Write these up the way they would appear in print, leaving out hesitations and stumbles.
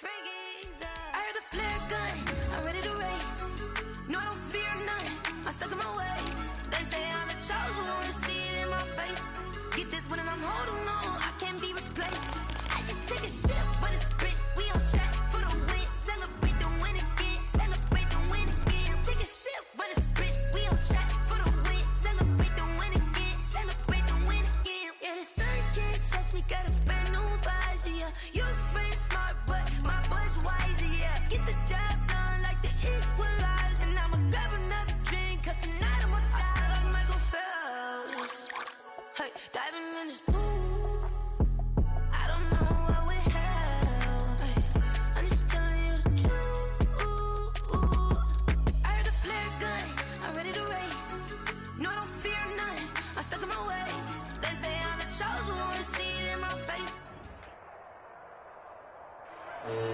I heard the flare gun, I'm ready to race. No, I don't fear none, I'm stuck in my ways. They say I'm the chosen one, see it in my face. Get this one and I'm holding on, I can't be replaced. I just take a sip, but it's spit. We on track for the win. Celebrate the win again, celebrate the win again. Take a sip, but it's spit. We on track for the win. Celebrate the win again, celebrate the win again. Yeah, the sun can't touch me, got a brand new visor, yeah. Your friend smart, but my boy's wiser, yeah. Get the job done like the equalizer. Now I'ma grab another drink, cause tonight I'ma die like Michael Phelps. Hey, diving in this pool, I don't know what we have. Hey, I'm just telling you the truth. I heard the flare gun, I'm ready to race. No, I don't fear none, I'm stuck in my ways. They say I'm the chosen one, see it in my face.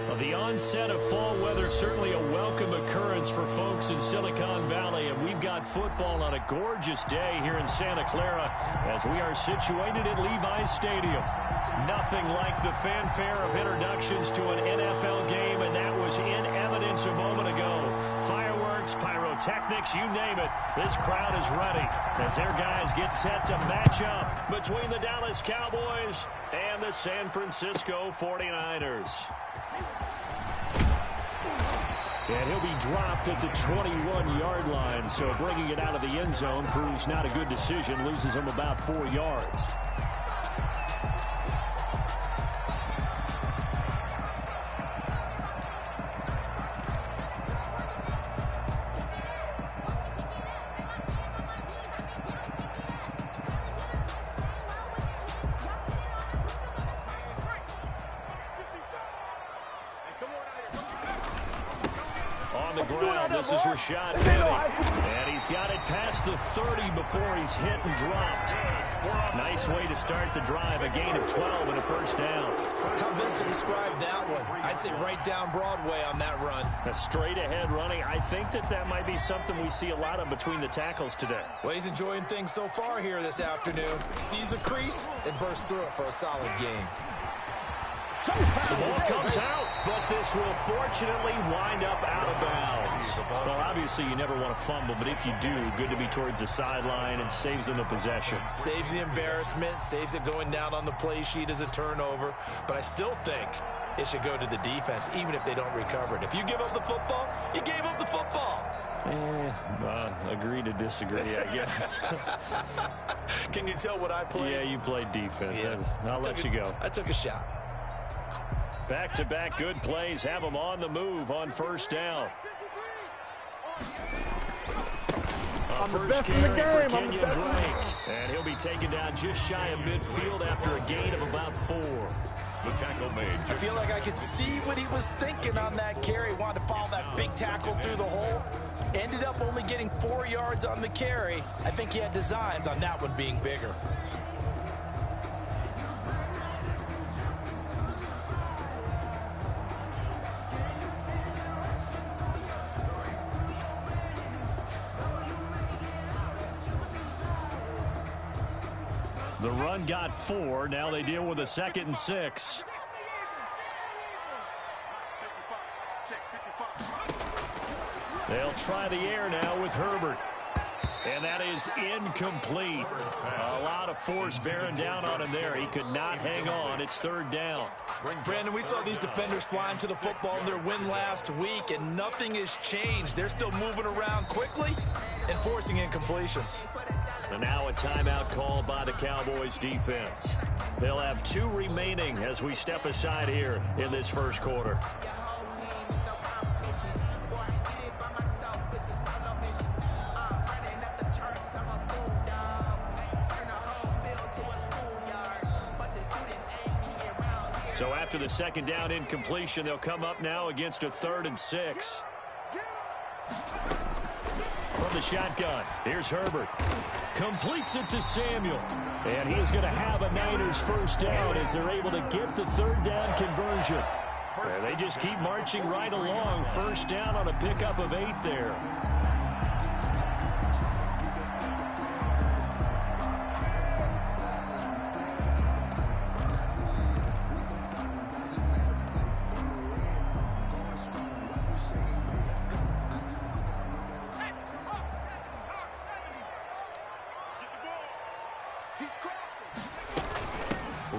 Well, the onset of fall weather, certainly a welcome occurrence for folks in Silicon Valley, and we've got football on a gorgeous day here in Santa Clara as we are situated at Levi's Stadium. Nothing like the fanfare of introductions to an NFL game, and that was in evidence a moment ago. Fireworks, pyrotechnics, you name it, this crowd is ready as their guys get set to match up between the Dallas Cowboys and the San Francisco 49ers. And he'll be dropped at the 21-yard line, so bringing it out of the end zone proves not a good decision, loses him about 4 yards. On the ground, this is Rashad Penny, and he's got it past the 30 before he's hit and dropped. Nice way to start the drive, a gain of 12 and a first down. How best to describe that one? I'd say right down Broadway on that run. A straight ahead running. I think that might be something we see a lot of between the tackles today. Well, he's enjoying things so far here this afternoon. Sees a crease and bursts through it for a solid gain. The ball comes out, but this will fortunately wind up out of bounds. Well, obviously you never want to fumble, but if you do, good to be towards the sideline and saves them a possession. Saves the embarrassment, saves it going down on the play sheet as a turnover, but I still think it should go to the defense, even if they don't recover it. If you give up the football, you gave up the football. Agree to disagree, I guess. Can you tell what I played? Yeah, you played defense. Yeah. I'll let you go. I took a shot. Back-to-back good plays have him on the move on first down. First carry for Kenyon Drake. And he'll be taken down just shy of midfield after a gain of about 4. The tackle made. I feel like I could see what he was thinking on that carry. Wanted to follow that big tackle through the hole. Ended up only getting 4 yards on the carry. I think he had designs on that one being bigger. The run got 4. Now they deal with a 2nd and 6. They'll try the air now with Herbert. And that is incomplete. A lot of force bearing down on him there. He could not hang on. It's 3rd down. Brandon, we saw these defenders flying to the football in their win last week, and nothing has changed. They're still moving around quickly and forcing incompletions. And now a timeout called by the Cowboys defense. They'll have 2 remaining as we step aside here in this first quarter. So after the 2nd down incompletion, they'll come up now against a 3rd and 6. From the shotgun, here's Herbert. Completes it to Samuel. And he is going to have a Niners first down as they're able to get the 3rd down conversion. And they just keep marching right along. First down on a pickup of 8 there.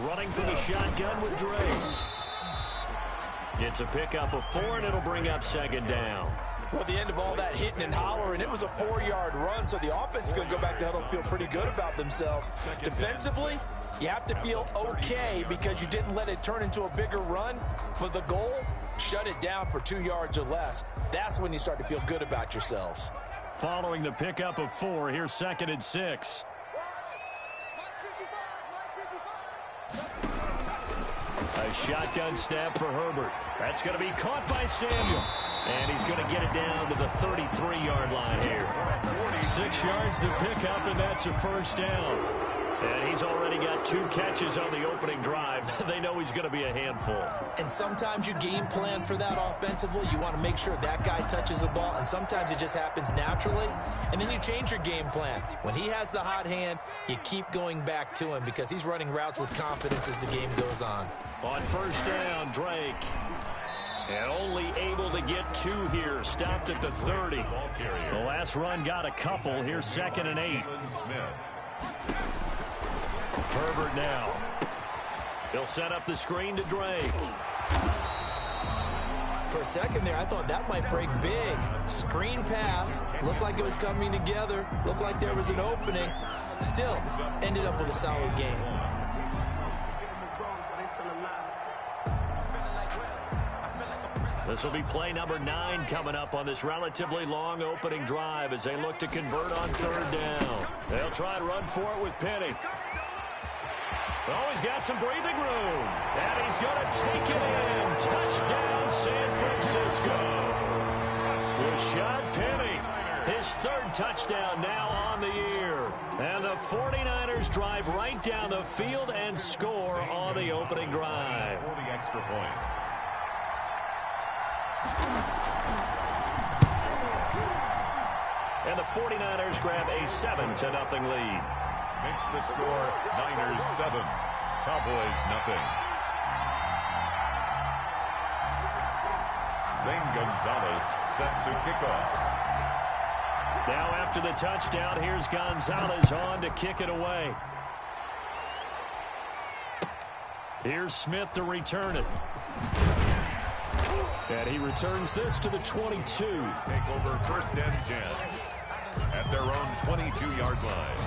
Running from the shotgun with Drake. It's a pickup of 4, and it'll bring up second down. Well, the end of all that hitting and hollering, it was a 4-yard run, so the offense is going to go back to huddle and feel pretty good about themselves. Defensively, you have to feel okay because you didn't let it turn into a bigger run, but the goal, shut it down for 2 yards or less. That's when you start to feel good about yourselves. Following the pickup of 4, here's 2nd and 6. A shotgun snap for Herbert. That's going to be caught by Samuel. And he's going to get it down to the 33-yard line here. 6 yards to pick up, and that's a first down. And he's already got 2 catches on the opening drive. They know he's going to be a handful. And sometimes you game plan for that offensively. You want to make sure that guy touches the ball, and sometimes it just happens naturally. And then you change your game plan. When he has the hot hand, you keep going back to him because he's running routes with confidence as the game goes on. On first down, Drake. And only able to get 2 here. Stopped at the 30. The last run got a couple. Here's 2nd and 8. Herbert now. He'll set up the screen to Drake. For a second there, I thought that might break big. Screen pass. Looked like it was coming together. Looked like there was an opening. Still, ended up with a solid game. This will be play number 9 coming up on this relatively long opening drive as they look to convert on 3rd down. They'll try and run for it with Penny. Oh, he's got some breathing room. And he's going to take it in. Touchdown, San Francisco. Rashad Penny, his 3rd touchdown now on the year. And the 49ers drive right down the field and score on the opening drive. 40 extra point. And the 49ers grab a 7-0 lead. Makes the score Niners 7, Cowboys nothing. Zane Gonzalez set to kick off. Now after the touchdown, here's Gonzalez on to kick it away. Here's Smith to return it. And he returns this to the 22. Take over 1st and 10 at their own 22-yard line.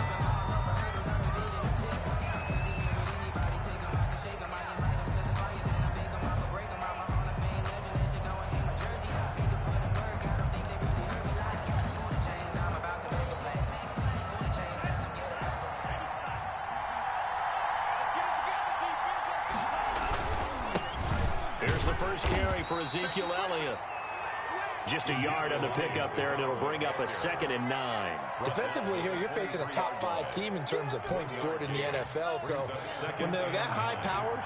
Here's the first carry for Ezekiel Elliott. Just a yard on the pickup there, and it'll bring up a 2nd and 9. Defensively here, you're facing a top 5 team in terms of points scored in the NFL. So when they're that high-powered,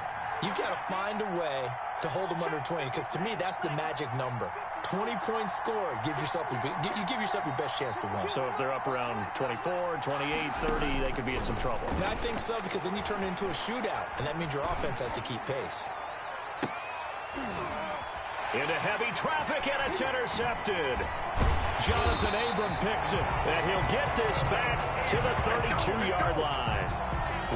you've got to find a way to hold them under 20. Because to me, that's the magic number. 20 points scored gives yourself you give yourself your best chance to win. So if they're up around 24, 28, 30, they could be in some trouble. And I think so, because then you turn it into a shootout, and that means your offense has to keep pace. Into heavy traffic, and it's intercepted. Jonathan Abram picks it, and he'll get this back to the 32-yard line.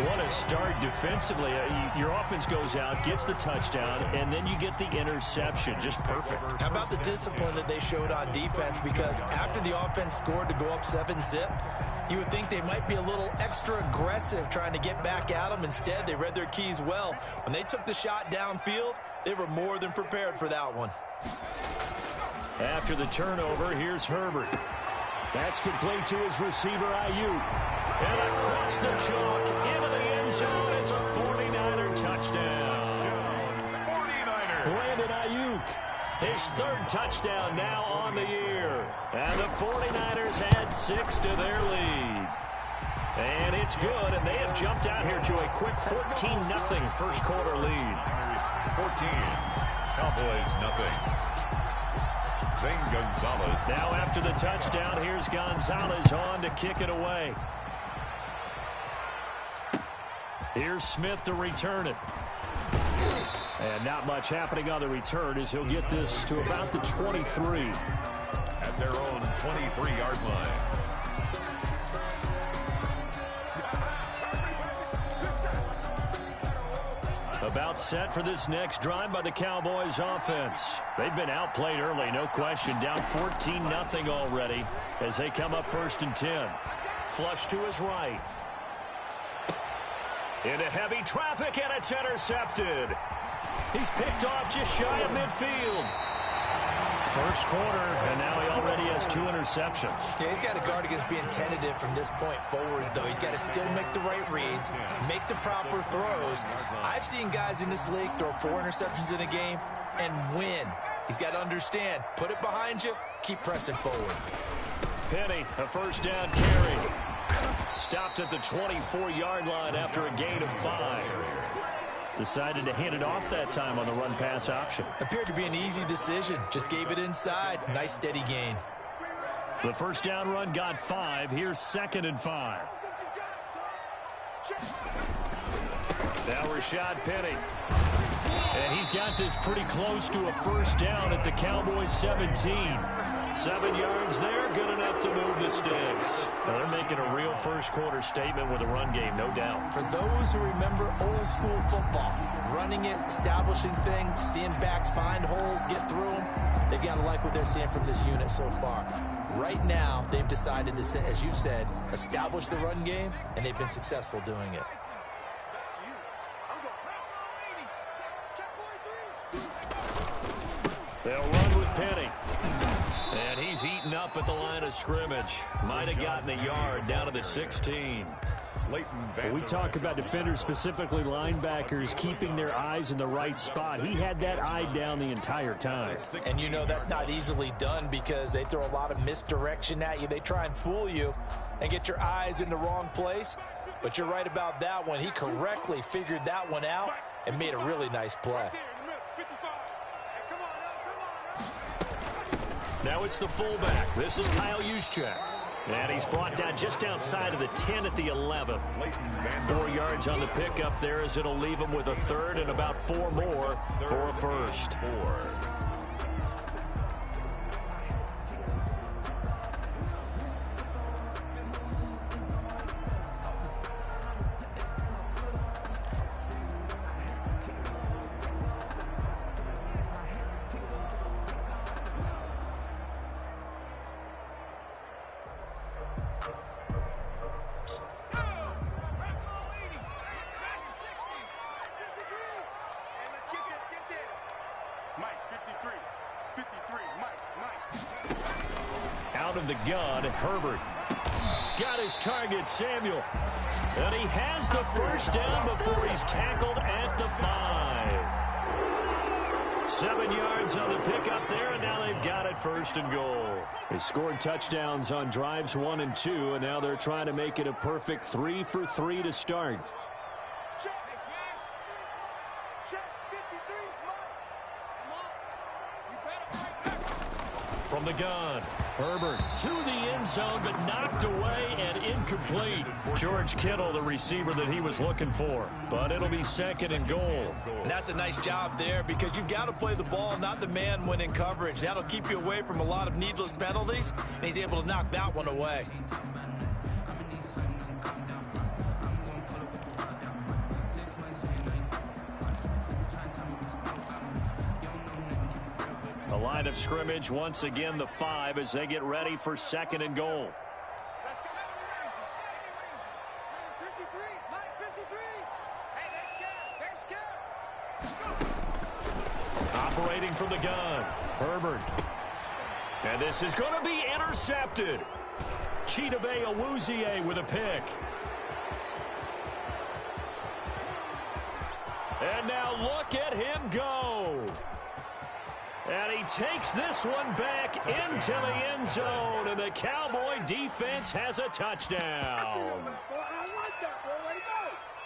What a start defensively. Your offense goes out, gets the touchdown, and then you get the interception. Just perfect. How about the discipline that they showed on defense? Because after the offense scored to go up 7-zip, you would think they might be a little extra aggressive trying to get back at them. Instead, they read their keys well. When they took the shot downfield, they were more than prepared for that one. After the turnover, here's Herbert. That's complete to his receiver, Ayuk. And across the chalk, into the end zone, it's a 49er touchdown. 49ers. Brandon Ayuk, his 3rd touchdown now on the year. And the 49ers add 6 to their lead. And it's good, and they have jumped out here to a quick 14-0 first quarter lead. 14, Cowboys nothing. Zane Gonzalez. Now after the touchdown, here's Gonzalez on to kick it away. Here's Smith to return it. And not much happening on the return as he'll get this to about the 23. At their own 23-yard line. About set for this next drive by the Cowboys offense. They've been outplayed early, no question. Down 14-0 already as they come up 1st and 10. Flush to his right. Into heavy traffic, and it's intercepted. He's picked off just shy of midfield. First quarter, and now he already has 2 interceptions. Yeah, he's got to guard against being tentative from this point forward, though. He's got to still make the right reads, make the proper throws. I've seen guys in this league throw 4 interceptions in a game and win. He's got to understand, put it behind you, keep pressing forward. Penny, a first down carry. Stopped at the 24-yard line after a gain of 5. Decided to hand it off that time on the run-pass option. Appeared to be an easy decision. Just gave it inside. Nice, steady gain. The first down run got 5. Here's 2nd and 5. Now Rashad Penny. And he's got this pretty close to a first down at the Cowboys 17. 7 yards there, good enough to move the sticks. Now they're making a real first quarter statement with a run game, no doubt. For those who remember old school football, running it, establishing things, seeing backs find holes, get through them, they've got to like what they're seeing from this unit so far. Right now, they've decided to, as you said, establish the run game, and they've been successful doing it. They'll run with Penny. And he's eaten up at the line of scrimmage. Might have gotten a yard down to the 16. We talk about defenders, specifically linebackers, keeping their eyes in the right spot. He had that eye down the entire time. And you know that's not easily done because they throw a lot of misdirection at you. They try and fool you and get your eyes in the wrong place. But you're right about that one. He correctly figured that one out and made a really nice play. Now it's the fullback. This is Kyle Juszczyk. And he's brought down just outside of the 10 at the 11. 4 yards on the pickup there as it'll leave him with a 3rd and about 4 more for a first. Out of the gun, Herbert. Got his target, Samuel. And he has the first down before he's tackled at the 5. 7 yards on the pickup there, and now they've got it 1st and goal. They scored touchdowns on drives 1 and 2, and now they're trying to make it a perfect 3 for 3 to start. From the gun, Herbert to the end zone, but knocked away and incomplete. George Kittle, the receiver that he was looking for, but it'll be 2nd and goal. And that's a nice job there because you've got to play the ball, not the man when in coverage. That'll keep you away from a lot of needless penalties, and he's able to knock that one away. The line of scrimmage, once again, the 5 as they get ready for 2nd and goal. Operating from the gun, Herbert. And this is going to be intercepted. Chidobe Awuzie with a pick. And now look at him go. And he takes this one back into the end zone, and the Cowboy defense has a touchdown.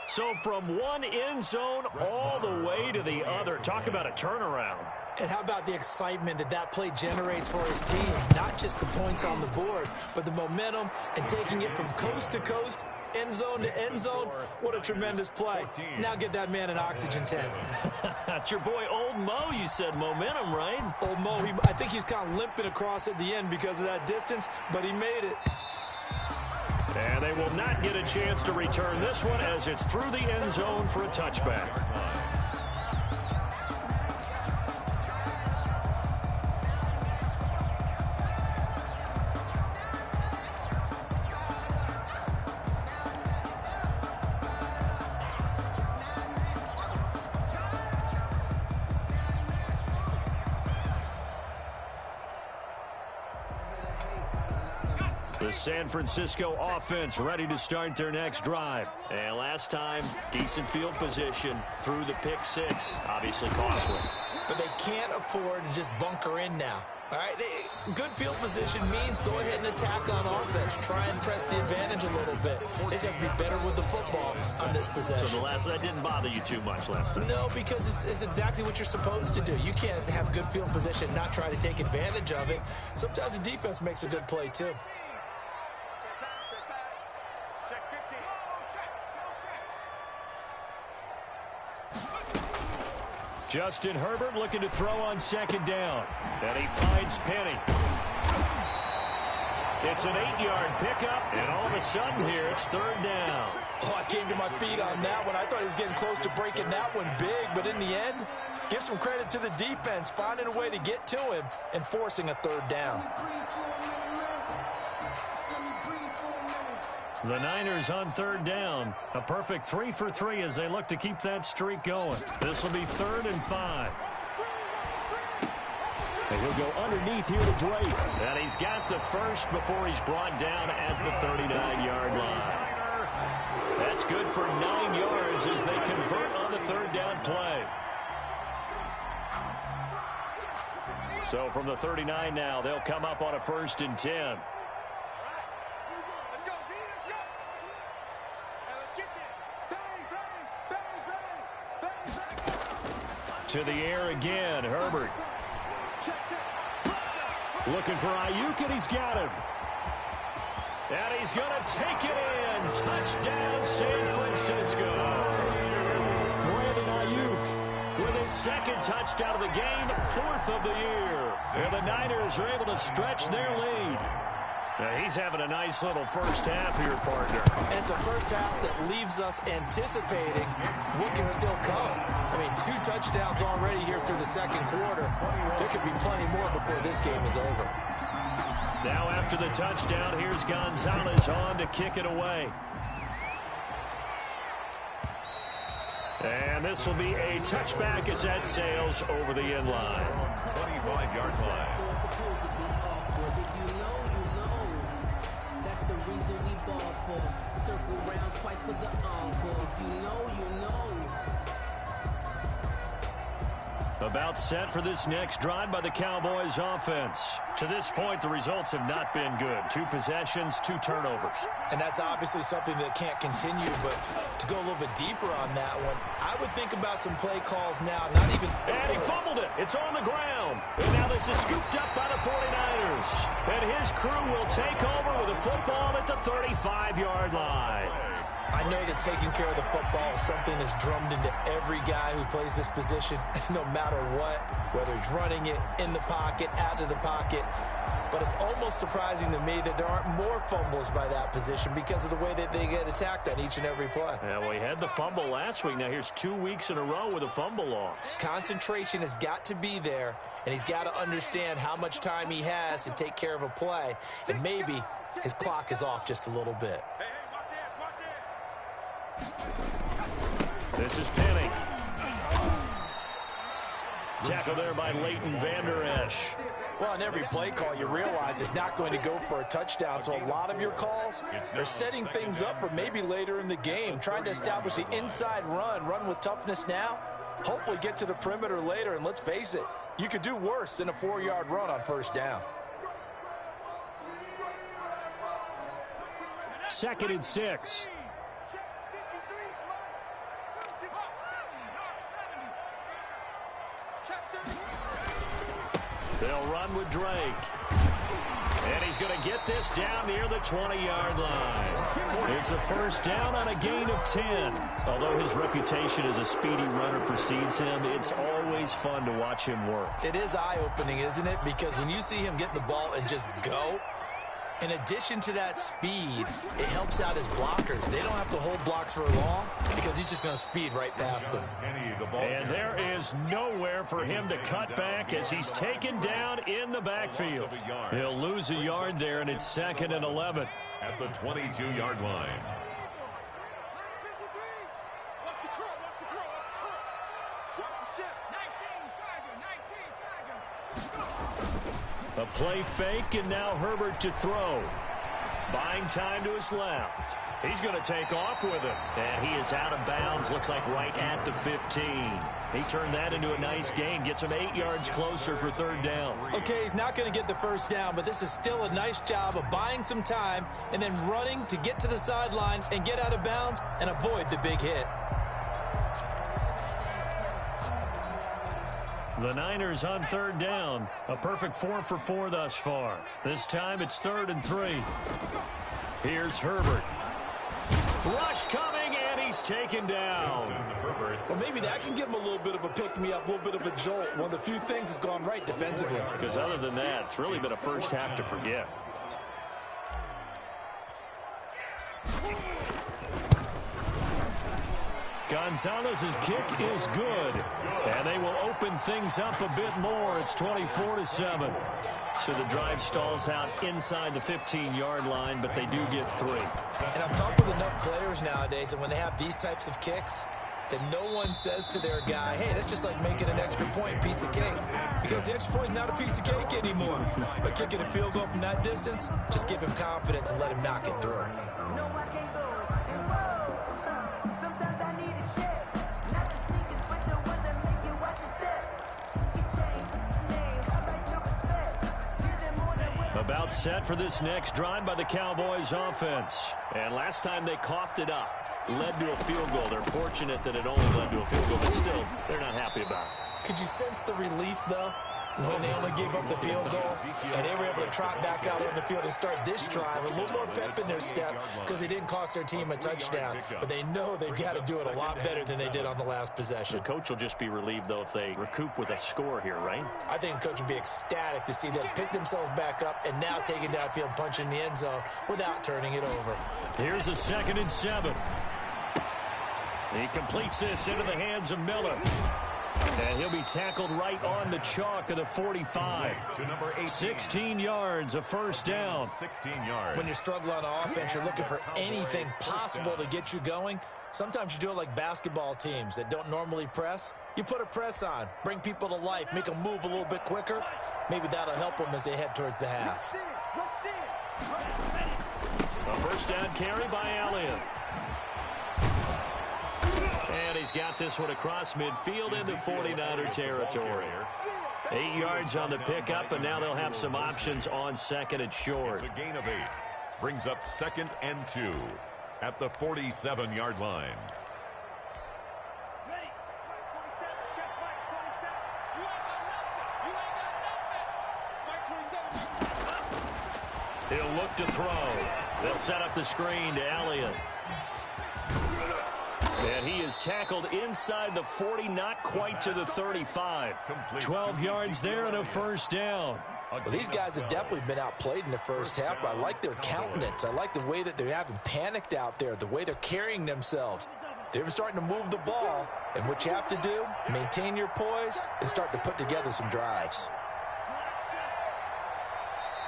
So from one end zone all the way to the other. Talk about a turnaround. And how about the excitement that that play generates for his team? Not just the points on the board, but the momentum and taking it from coast to coast, end zone to end zone. What a tremendous play. Now get that man an oxygen tent. That's your boy Old Mo. You said momentum, right? Old Mo, I think he's kind of limping across at the end because of that distance, but he made it. And they will not get a chance to return this one as it's through the end zone for a touchback. The San Francisco offense ready to start their next drive. And last time, decent field position through the pick six. Obviously costly. But they can't afford to just bunker in now. All right, good field position means go ahead and attack on offense. Try and press the advantage a little bit. They just have to be better with the football on this possession. So that didn't bother you too much last time? No, because it's exactly what you're supposed to do. You can't have good field position and not try to take advantage of it. Sometimes the defense makes a good play, too. Justin Herbert looking to throw on second down. And he finds Penny. It's an 8-yard pickup, and all of a sudden here it's third down. Oh, I came to my feet on that one. I thought he was getting close to breaking that one big, but in the end, give some credit to the defense, finding a way to get to him and forcing a third down. The Niners on third down. A perfect 3 for 3 as they look to keep that streak going. This will be 3rd and 5. And he'll go underneath here to Drake. And he's got the first before he's brought down at the 39-yard line. That's good for 9 yards as they convert on the third down play. So from the 39 now, they'll come up on a 1st and 10. To the air again, Herbert. Looking for Ayuk, and he's got him. And he's going to take it in. Touchdown, San Francisco. Brandon Ayuk with his 2nd touchdown of the game, 4th of the year. And the Niners are able to stretch their lead. Now he's having a nice little first half here, partner. And it's a first half that leaves us anticipating what can still come. I mean, 2 touchdowns already here through the 2nd quarter. There could be plenty more before this game is over. Now after the touchdown, here's Gonzalez on to kick it away. And this will be a touchback as that sails over the end line. 25-yard line. Circle round twice for the encore. If you know, you know. About set for this next drive by the Cowboys offense. To this point, the results have not been good. 2 possessions, 2 turnovers. And that's obviously something that can't continue, but to go a little bit deeper on that one, I would think about some play calls now, not even... And he fumbled it. It's on the ground. And now this is scooped up by the 49ers. And his crew will take over with a football at the 35-yard line. I know that taking care of the football is something that's drummed into every guy who plays this position, no matter what, whether he's running it, in the pocket, out of the pocket. But it's almost surprising to me that there aren't more fumbles by that position because of the way that they get attacked on each and every play. Yeah, well, he had the fumble last week. Now here's 2 weeks in a row with a fumble loss. Concentration has got to be there, and he's got to understand how much time he has to take care of a play. And maybe his clock is off just a little bit. This is Penny. Tackle there by Leighton Vander Esch. Well, on every play call, you realize it's not going to go for a touchdown. So a lot of your calls are setting things up for maybe later in the game, trying to establish the inside run with toughness now, hopefully get to the perimeter later. And let's face it, you could do worse than a 4-yard run on 1st down. 2nd and 6. They'll run with Drake. And he's going to get this down near the 20-yard line. It's a 1st down on a gain of 10. Although his reputation as a speedy runner precedes him, it's always fun to watch him work. It is eye-opening, isn't it? Because when you see him get the ball and just go, in addition to that speed, it helps out his blockers. They don't have to hold blocks for long because he's just going to speed right past them. And there is nowhere for him to cut back as he's taken down in the backfield. He'll lose a yard there, and it's 2nd and 11. At the 22-yard line. A play fake, and now Herbert to throw. Buying time to his left. He's going to take off with it. And he is out of bounds. Looks like right at the 15. He turned that into a nice gain. Gets him 8 yards closer for third down. Okay, he's not going to get the first down, but this is still a nice job of buying some time and then running to get to the sideline and get out of bounds and avoid the big hit. The Niners on third down. A perfect 4 for 4 thus far. This time it's 3rd and 3. Here's Herbert. Rush coming, and he's taken down. Well, maybe that can give him a little bit of a pick-me-up, a little bit of a jolt. One of the few things that's gone right defensively. Because other than that, it's really been a first half to forget. Gonzalez's kick is good, and they will open things up a bit more. It's 24-7. So the drive stalls out inside the 15-yard line, but they do get 3. And I've talked with enough players nowadays, and when they have these types of kicks, that no one says to their guy, hey, that's just like making an extra point piece of cake. Because the extra point is not a piece of cake anymore. But kicking a field goal from that distance, just give him confidence and let him knock it through. About set for this next drive by the Cowboys offense. And last time they coughed it up, led to a field goal. They're fortunate that it only led to a field goal, but still, they're not happy about it. Could you sense the relief, though, when they only gave up the field goal and they were able to trot back out on the field and start this drive a little more pep in their step because they didn't cost their team a touchdown, but they know they've got to do it a lot better than they did on the last possession. The coach will just be relieved, though, if they recoup with a score here, right? I think the coach will be ecstatic to see them pick themselves back up and now take it downfield and punch in the end zone without turning it over. Here's a 2nd and 7. He completes this into the hands of Miller. And he'll be tackled right on the chalk of the 45. 16 yards, a first down. 16 yards. When you struggle on offense, you're looking for anything possible to get you going. Sometimes you do it like basketball teams that don't normally press. You put a press on, bring people to life, make them move a little bit quicker. Maybe that'll help them as they head towards the half. A first down carry by Elliott. And he's got this one across midfield into 49er territory. 8 yards on the pickup, and now they'll have some options on 2nd and short. It's a gain of 8. Brings up 2nd and 2 at the 47-yard line. Ready. 27, check, Mike 27. You ain't got nothing. You ain't got nothing. Mike 27. He'll look to throw. They'll set up the screen to Elliott. And he is tackled inside the 40, not quite to the 35. 12 yards there and a first down. Well, these guys have definitely been outplayed in the first half, but I like their countenance. I like the way that they haven't panicked out there, the way they're carrying themselves. They're starting to move the ball, and what you have to do, maintain your poise and start to put together some drives.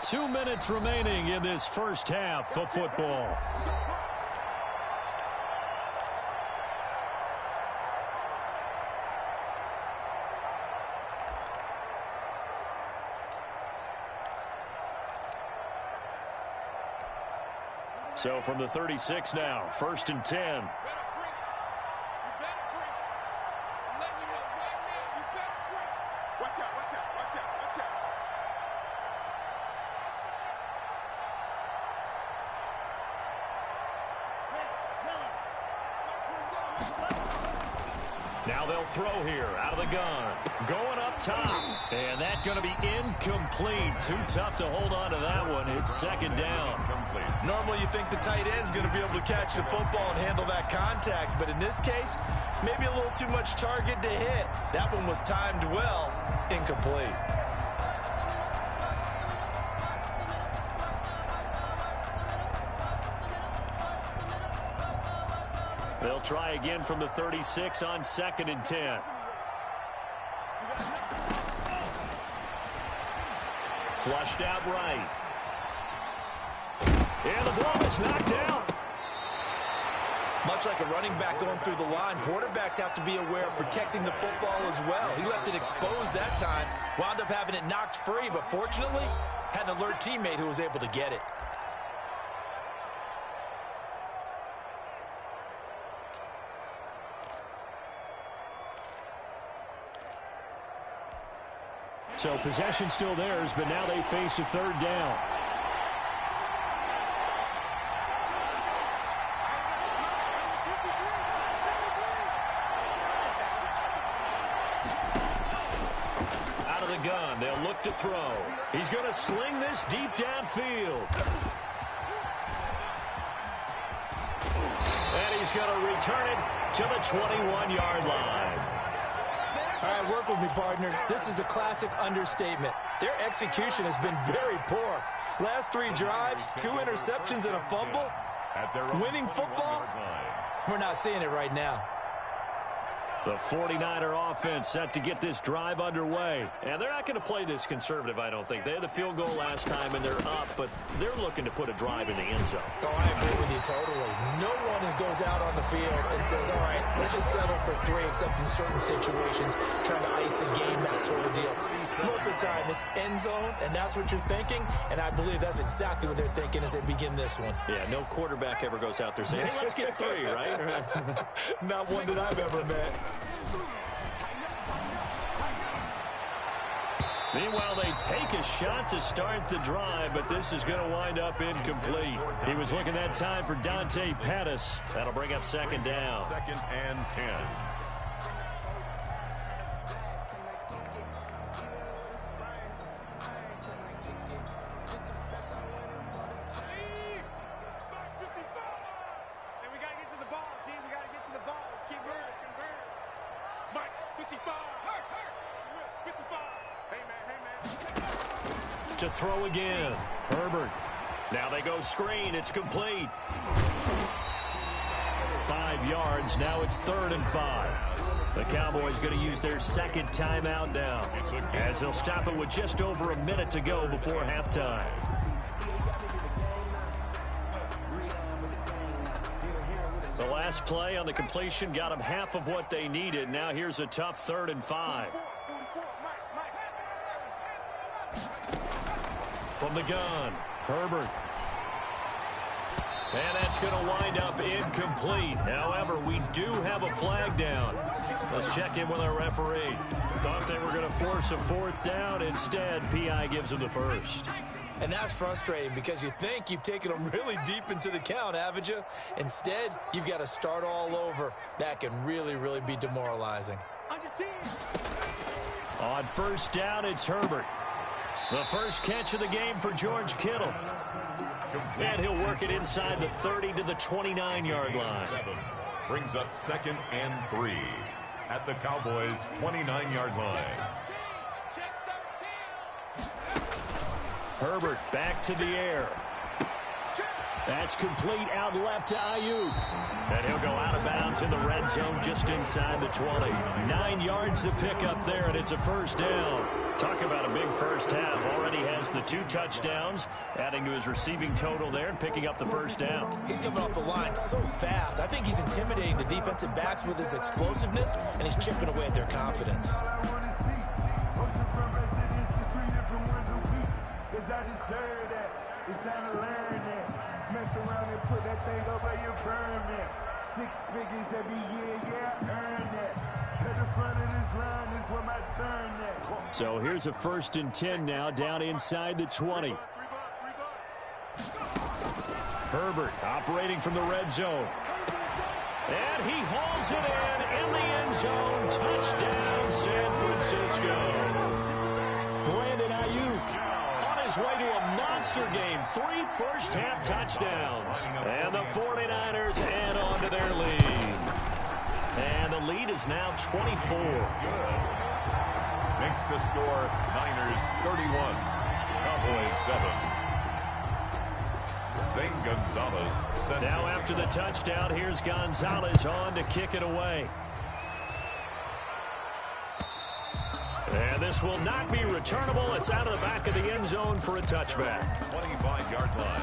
2 minutes remaining in this first half of football. So from the 36 now, 1st and 10. Now they'll throw here out of the gun. Going up top. And that's going to be incomplete. Too tough to hold on to that one. It's 2nd down. Normally you think the tight end's going to be able to catch the football and handle that contact, but in this case, maybe a little too much target to hit. That one was timed well. Incomplete. They'll try again from the 36 on 2nd and 10. Flushed out right. And the ball is knocked out. Much like a running back going through the line, quarterbacks have to be aware of protecting the football as well. He left it exposed that time, wound up having it knocked free, but fortunately, had an alert teammate who was able to get it. So possession still theirs, but now they face a third down. Out of the gun, they'll look to throw. He's going to sling this deep downfield. And he's going to return it to the 21-yard line. All right, work with me, partner. This is a classic understatement. Their execution has been very poor. Last 3 drives, 2 interceptions and a fumble. Winning football? We're not seeing it right now. The 49er offense set to get this drive underway. And they're not going to play this conservative, I don't think. They had the field goal last time, and they're up, but they're looking to put a drive in the end zone. Oh, I agree with you totally. No one goes out on the field and says, all right, let's just settle for 3, except in certain situations, trying to ice a game, that sort of deal. Most of the time, it's end zone, and that's what you're thinking, and I believe that's exactly what they're thinking as they begin this one. Yeah, no quarterback ever goes out there saying, hey, let's get 3, right? Not one that I've ever met. Meanwhile, they take a shot to start the drive, but this is going to wind up incomplete. He was looking that time for Dante Pettis. That'll bring up second down. 2nd and 10. To throw again. Herbert. Now they go screen. It's complete. 5 yards. Now it's 3rd and 5. The Cowboys going to use their second timeout now, as they'll stop it with just over a minute to go before halftime. The last play on the completion got them half of what they needed. Now here's a tough 3rd and 5. From the gun, Herbert. And that's going to wind up incomplete. However, we do have a flag down. Let's check in with our referee. Thought they were going to force a 4th down. Instead, PI gives them the first. And that's frustrating because you think you've taken them really deep into the count, haven't you? Instead, you've got to start all over. That can really, really be demoralizing. On 1st down, it's Herbert. The first catch of the game for George Kittle. And he'll work it inside the 30 to the 29-yard line. Brings up 2nd and 3 at the Cowboys' 29-yard line. Herbert back to the air. That's complete out left to Ayuk. And he'll go out of bounds in the red zone just inside the 20. 9 yards to pick up there, and it's a 1st down. Talk about a big first half. Already has the 2 touchdowns, adding to his receiving total there and picking up the 1st down. He's coming off the line so fast. I think he's intimidating the defensive backs with his explosiveness, and he's chipping away at their confidence. It's time to learn that. Mess around and put that thing over your permit. 6 figures every year, yeah, earn that. At the front of this line is where my turn at. So here's a 1st and 10 now, down inside the 20. Herbert operating from the red zone. And he hauls it in the end zone. Touchdown, San Francisco. Brandon Ayuk on his way to a monster game. 3 first-half touchdowns. And the 49ers add on to their lead. And the lead is now 24. Makes the score Niners 31, Cowboys 7. Zane Gonzalez sends now after the touchdown, here's Gonzalez on to kick it away. And this will not be returnable. It's out of the back of the end zone for a touchback. 25-yard line.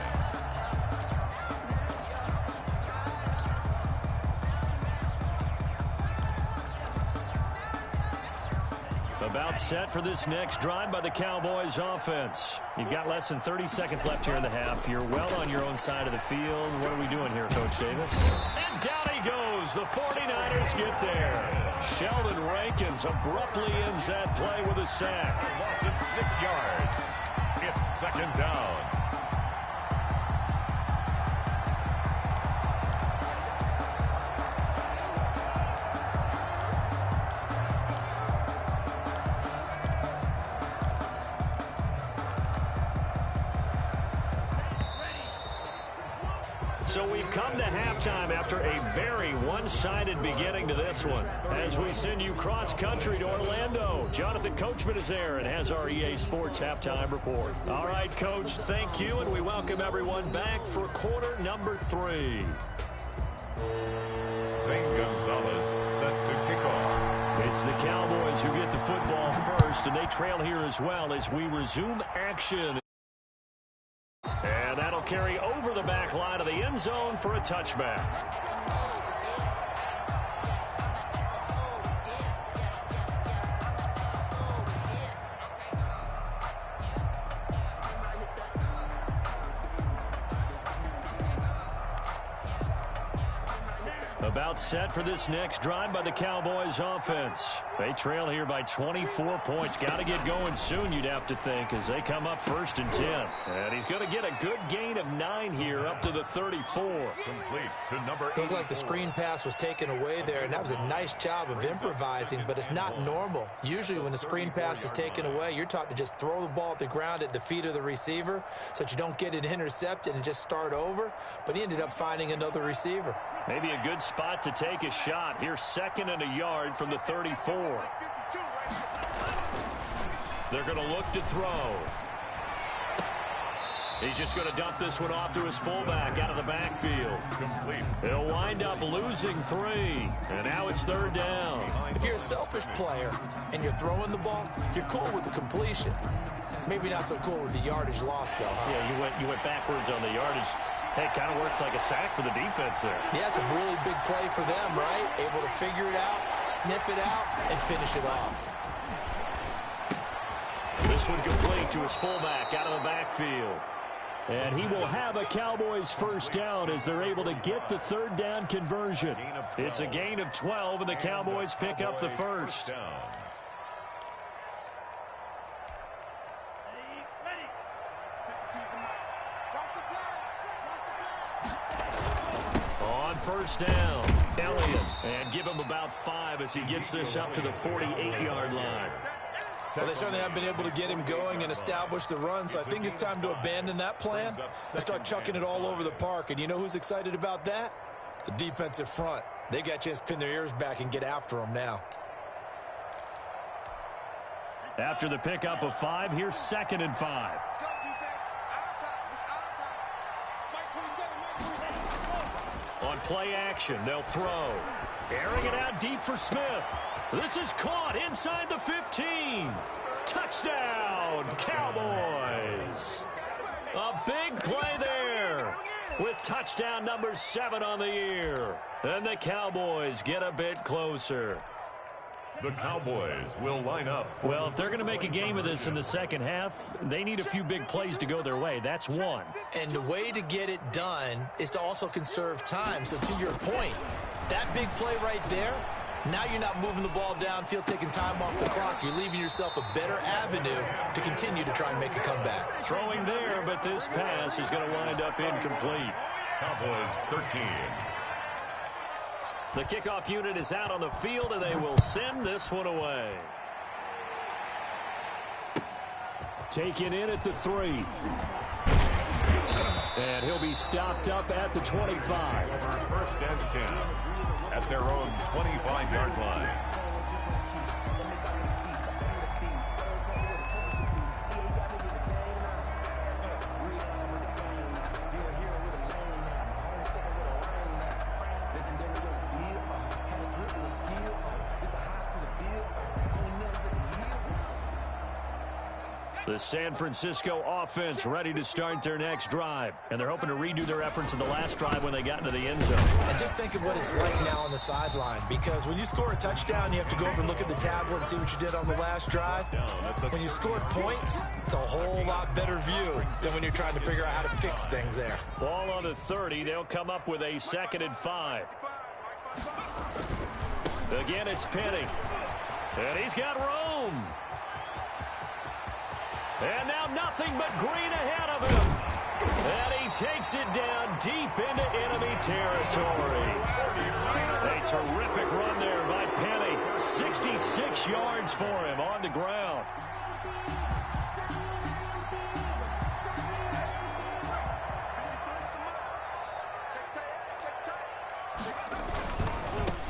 About set for this next drive by the Cowboys offense. You've got less than 30 seconds left here in the half. You're well on your own side of the field. What are we doing here, Coach Davis? And down he goes goes. The 49ers get there. Sheldon Rankins abruptly ends that play with a sack. Loss of 6 yards. It's second down. So we've come to halftime after a very one-sided beginning to this one. As we send you cross-country to Orlando, Jonathan Coachman is there and has our EA Sports halftime report. All right, Coach, thank you, and we welcome everyone back for quarter number 3. Zane Gonzalez set to kick off. It's the Cowboys who get the football first, and they trail here as well as we resume action. And that'll carry over the back line of the end zone for a touchback. About set for this next drive by the Cowboys offense. They trail here by 24 points. Got to get going soon, you'd have to think, as they come up 1st and 10. And he's going to get a good gain of 9 here up to the 34. Complete to number 8. Looked like the screen pass was taken away there, and that was a nice job of improvising, but it's not normal. Usually when the screen pass is taken away, you're taught to just throw the ball at the ground at the feet of the receiver so that you don't get it intercepted and just start over. But he ended up finding another receiver. Maybe a good spot to take a shot. Here's 2nd and a yard from the 34. They're going to look to throw. He's just going to dump this one off to his fullback out of the backfield. Complete. He'll wind up losing 3. And now it's 3rd down. If you're a selfish player and you're throwing the ball, you're cool with the completion. Maybe not so cool with the yardage loss, though, huh? Yeah, you went backwards on the yardage. Hey, it kind of works like a sack for the defense there. Yeah, it's a really big play for them, right? Able to figure it out, sniff it out, and finish it off. This one complete to his fullback out of the backfield. And he will have a Cowboys 1st down as they're able to get the 3rd down conversion. It's a gain of 12, and the Cowboys pick up the 1st. On 1st down, Elliott. And give him about 5 as he gets this up to the 48-yard line. Well, they certainly haven't been able to get him going and establish the run, so I think it's time to abandon that plan and start chucking it all over the park. And you know who's excited about that? The defensive front. They got a chance to pin their ears back and get after him now. After the pickup of 5, here's 2nd and 5. On play action, they'll throw. Airing it out deep for Smith. This is caught inside the 15. Touchdown, Cowboys. A big play there with touchdown number 7 on the year. And the Cowboys get a bit closer. The Cowboys will line up. Well, if they're going to make a game of this in the second half, they need a few big plays to go their way. That's one. And the way to get it done is to also conserve time. So to your point, that big play right there, now you're not moving the ball downfield, taking time off the clock. You're leaving yourself a better avenue to continue to try and make a comeback. Throwing there, but this pass is going to wind up incomplete. Cowboys 13. The kickoff unit is out on the field, and they will send this one away. Taken in at the 3. And he'll be stopped up at the 25. For 1st and 10 at their own 25-yard line. The San Francisco offense ready to start their next drive. And they're hoping to redo their efforts in the last drive when they got into the end zone. And just think of what it's like now on the sideline. Because when you score a touchdown, you have to go over and look at the tablet and see what you did on the last drive. When you scored points, it's a whole lot better view than when you're trying to figure out how to fix things there. Ball on the 30. They'll come up with a 2nd and 5. Again, it's Penny. And he's got room. And now nothing but green ahead of him. And he takes it down deep into enemy territory. A terrific run there by Penny. 66 yards for him on the ground.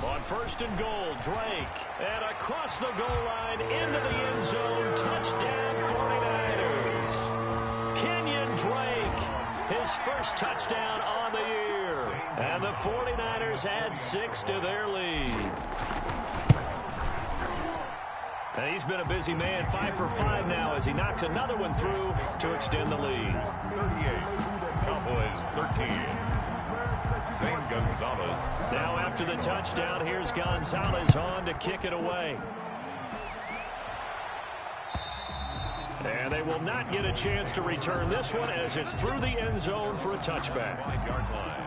On first and goal, Drake. And across the goal line into the end zone. Touchdown 49ers. Kenyon Drake, his first touchdown on the year. And the 49ers add 6 to their lead. And he's been a busy man, 5 for 5 now as he knocks another one through to extend the lead. 38, Cowboys 13. Zane Gonzalez. Now after the touchdown, here's Gonzalez on to kick it away. And they will not get a chance to return this one as it's through the end zone for a touchback. 5-yard line.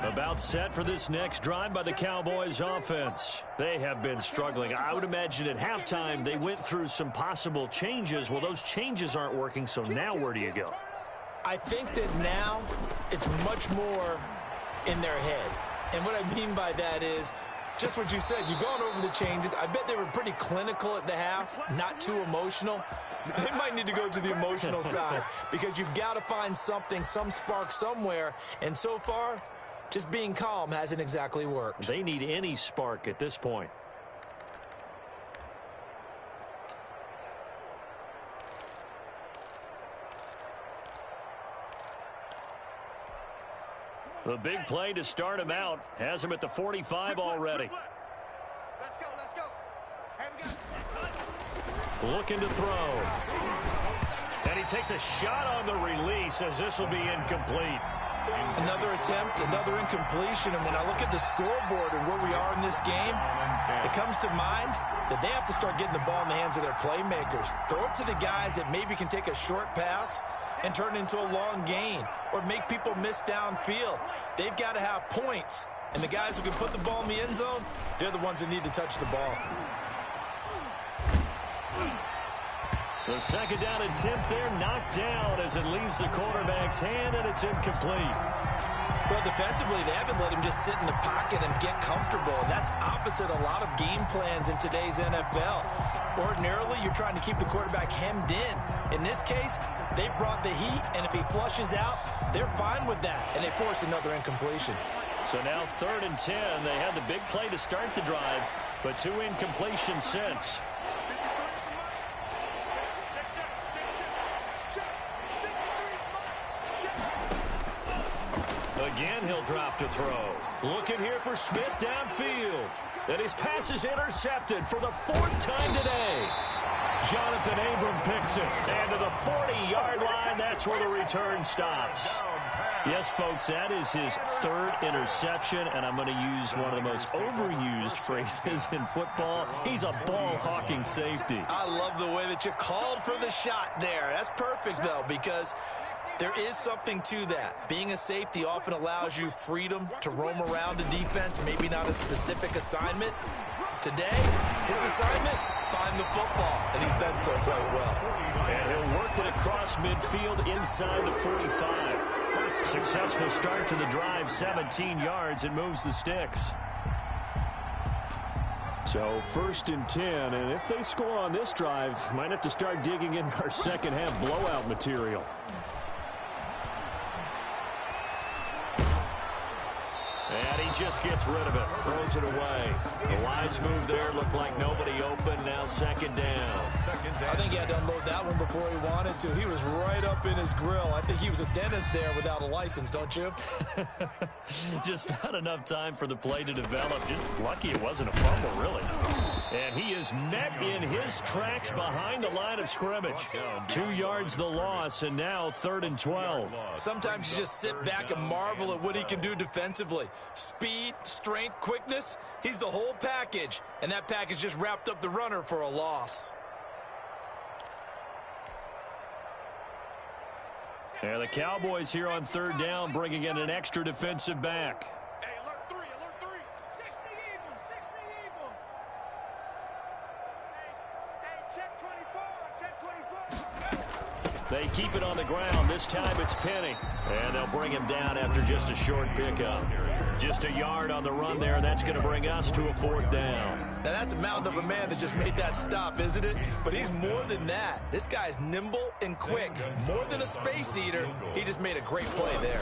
About set for this next drive by the Cowboys offense. They have been struggling. I would imagine at halftime they went through some possible changes. Well, those changes aren't working, so now where do you go? I think that now it's much more in their head. And what I mean by that is just what you said. You've gone over the changes. I bet they were pretty clinical at the half, not too emotional. They might need to go to the emotional side because you've got to find something, some spark somewhere. And so far, just being calm hasn't exactly worked. They need any spark at this point. The big play to start him out has him at the 45 already. Let's go, let's go. Hey, we got... Looking to throw. And he takes a shot on the release as this will be incomplete. Another attempt, another incompletion, and when I look at the scoreboard and where we are in this game, it comes to mind that they have to start getting the ball in the hands of their playmakers. Throw it to the guys that maybe can take a short pass and turn it into a long gain or make people miss downfield. They've got to have points, and the guys who can put the ball in the end zone, they're the ones that need to touch the ball. The second down attempt there knocked down as it leaves the quarterback's hand, and it's incomplete. Well, defensively, they haven't let him just sit in the pocket and get comfortable, and that's opposite a lot of game plans in today's NFL. Ordinarily, you're trying to keep the quarterback hemmed in. In this case, they brought the heat, and if he flushes out, they're fine with that, and they force another incompletion. So now 3rd and 10. They had the big play to start the drive, but 2 incompletions since. Again, he'll drop to throw. Looking here for Smith downfield. And his pass is intercepted for the 4th time today. Jonathan Abram picks it. And to the 40-yard line, that's where the return stops. Yes, folks, that is his 3rd interception, and I'm going to use one of the most overused phrases in football. He's a ball-hawking safety. I love the way that you called for the shot there. That's perfect, though, because there is something to that. Being a safety often allows you freedom to roam around a defense, maybe not a specific assignment. Today, his assignment, find the football, and he's done so quite well. And he'll work it across midfield inside the 45. Successful start to the drive, 17 yards, and moves the sticks. So 1st and 10, and if they score on this drive, might have to start digging in our second half blowout material. And he just gets rid of it, throws it away. The lines move there, look like nobody open, now 2nd down. I think he had to unload that one before he wanted to. He was right up in his grill. I think he was a dentist there without a license, don't you? Just not enough time for the play to develop. Just lucky it wasn't a fumble, really. And he is met in his tracks behind the line of scrimmage. 2 yards the loss, and now 3rd and 12. Sometimes you just sit back and marvel at what he can do defensively. Speed, strength, quickness, he's the whole package. And that package just wrapped up the runner for a loss. And the Cowboys here on third down bringing in an extra defensive back. Hey, alert 3, alert 3. 60 Eagle. Hey, check 24, check 24. They keep it on the ground. This time it's Penny. And they'll bring him down after just a short pickup. Just a yard on the run there, and that's going to bring us to a fourth down. Now, that's a mountain of a man that just made that stop, isn't it? But he's more than that. This guy's nimble and quick. More than a space eater, he just made a great play there.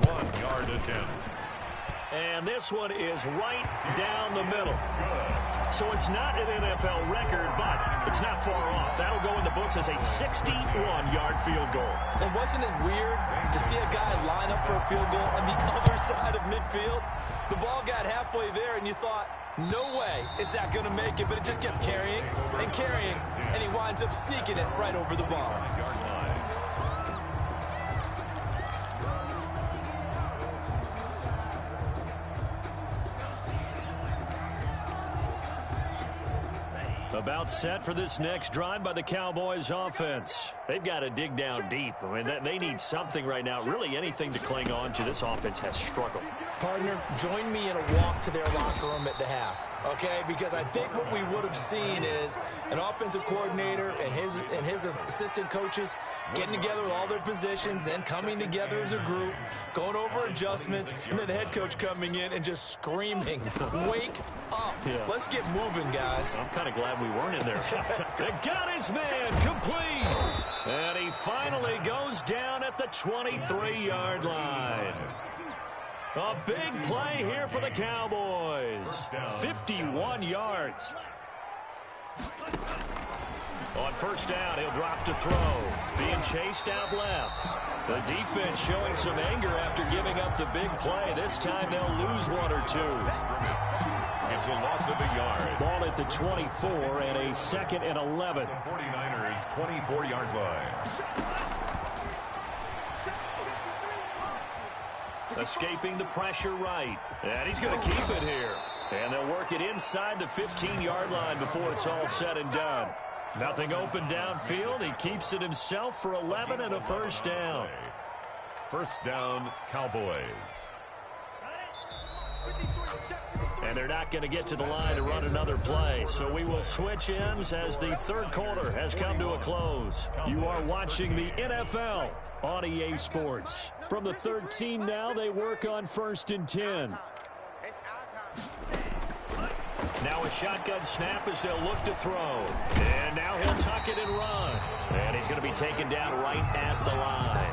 1-yard attempt. And this one is right down the middle. So it's not an NFL record, but it's not far off. That'll go in the books as a 61-yard field goal. And wasn't it weird to see a guy line up for a field goal on the other side of midfield? The ball got halfway there, and you thought, no way is that going to make it, but it just kept carrying, and he winds up sneaking it right over the bar. About set for this next drive by the Cowboys offense. They've got to dig down deep. I mean, they need something right now, really anything to cling on to. This offense has struggled. Partner, join me in a walk to their locker room at the half, okay? Because I think what we would have seen is an offensive coordinator and his assistant coaches getting together with all their positions, then coming together as a group, going over adjustments, and then the head coach coming in and just screaming, wake up. Yeah. Let's get moving, guys. I'm kind of glad we weren't in there. They got his man complete. And he finally goes down at the 23-yard line. A big play here for the Cowboys. 51 yards. On first down, he'll drop to throw. Being chased out left. The defense showing some anger after giving up the big play. This time they'll lose one or two. It's a loss of a yard. Ball at the 24 and a 2nd and 11. The 49ers 24-yard line. Escaping the pressure right. And he's going to keep it here. And they'll work it inside the 15-yard line before it's all said and done. Nothing open downfield. He keeps it himself for 11 and a first down. First down, Cowboys. And they're not going to get to the line to run another play. So we will switch ends as the third quarter has come to a close. You are watching the NFL on EA Sports. From the third team now, they work on 1st and 10. Now a shotgun snap as they'll look to throw. And now he'll tuck it and run. And he's going to be taken down right at the line.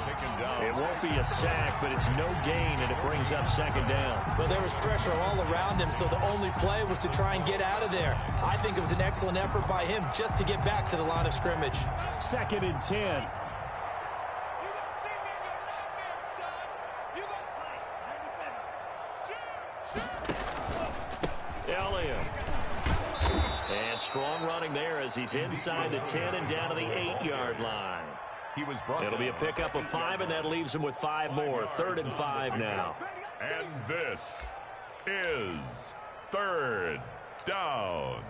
It won't be a sack, but it's no gain, and it brings up 2nd down. Well, there was pressure all around him, so the only play was to try and get out of there. I think it was an excellent effort by him just to get back to the line of scrimmage. 2nd and 10. Elliott. And strong running there as he's inside the 10 and down to the 8-yard line. It'll be a pickup of 5, and that leaves him with 5 more. 3rd and 5 now. And this is 3rd down.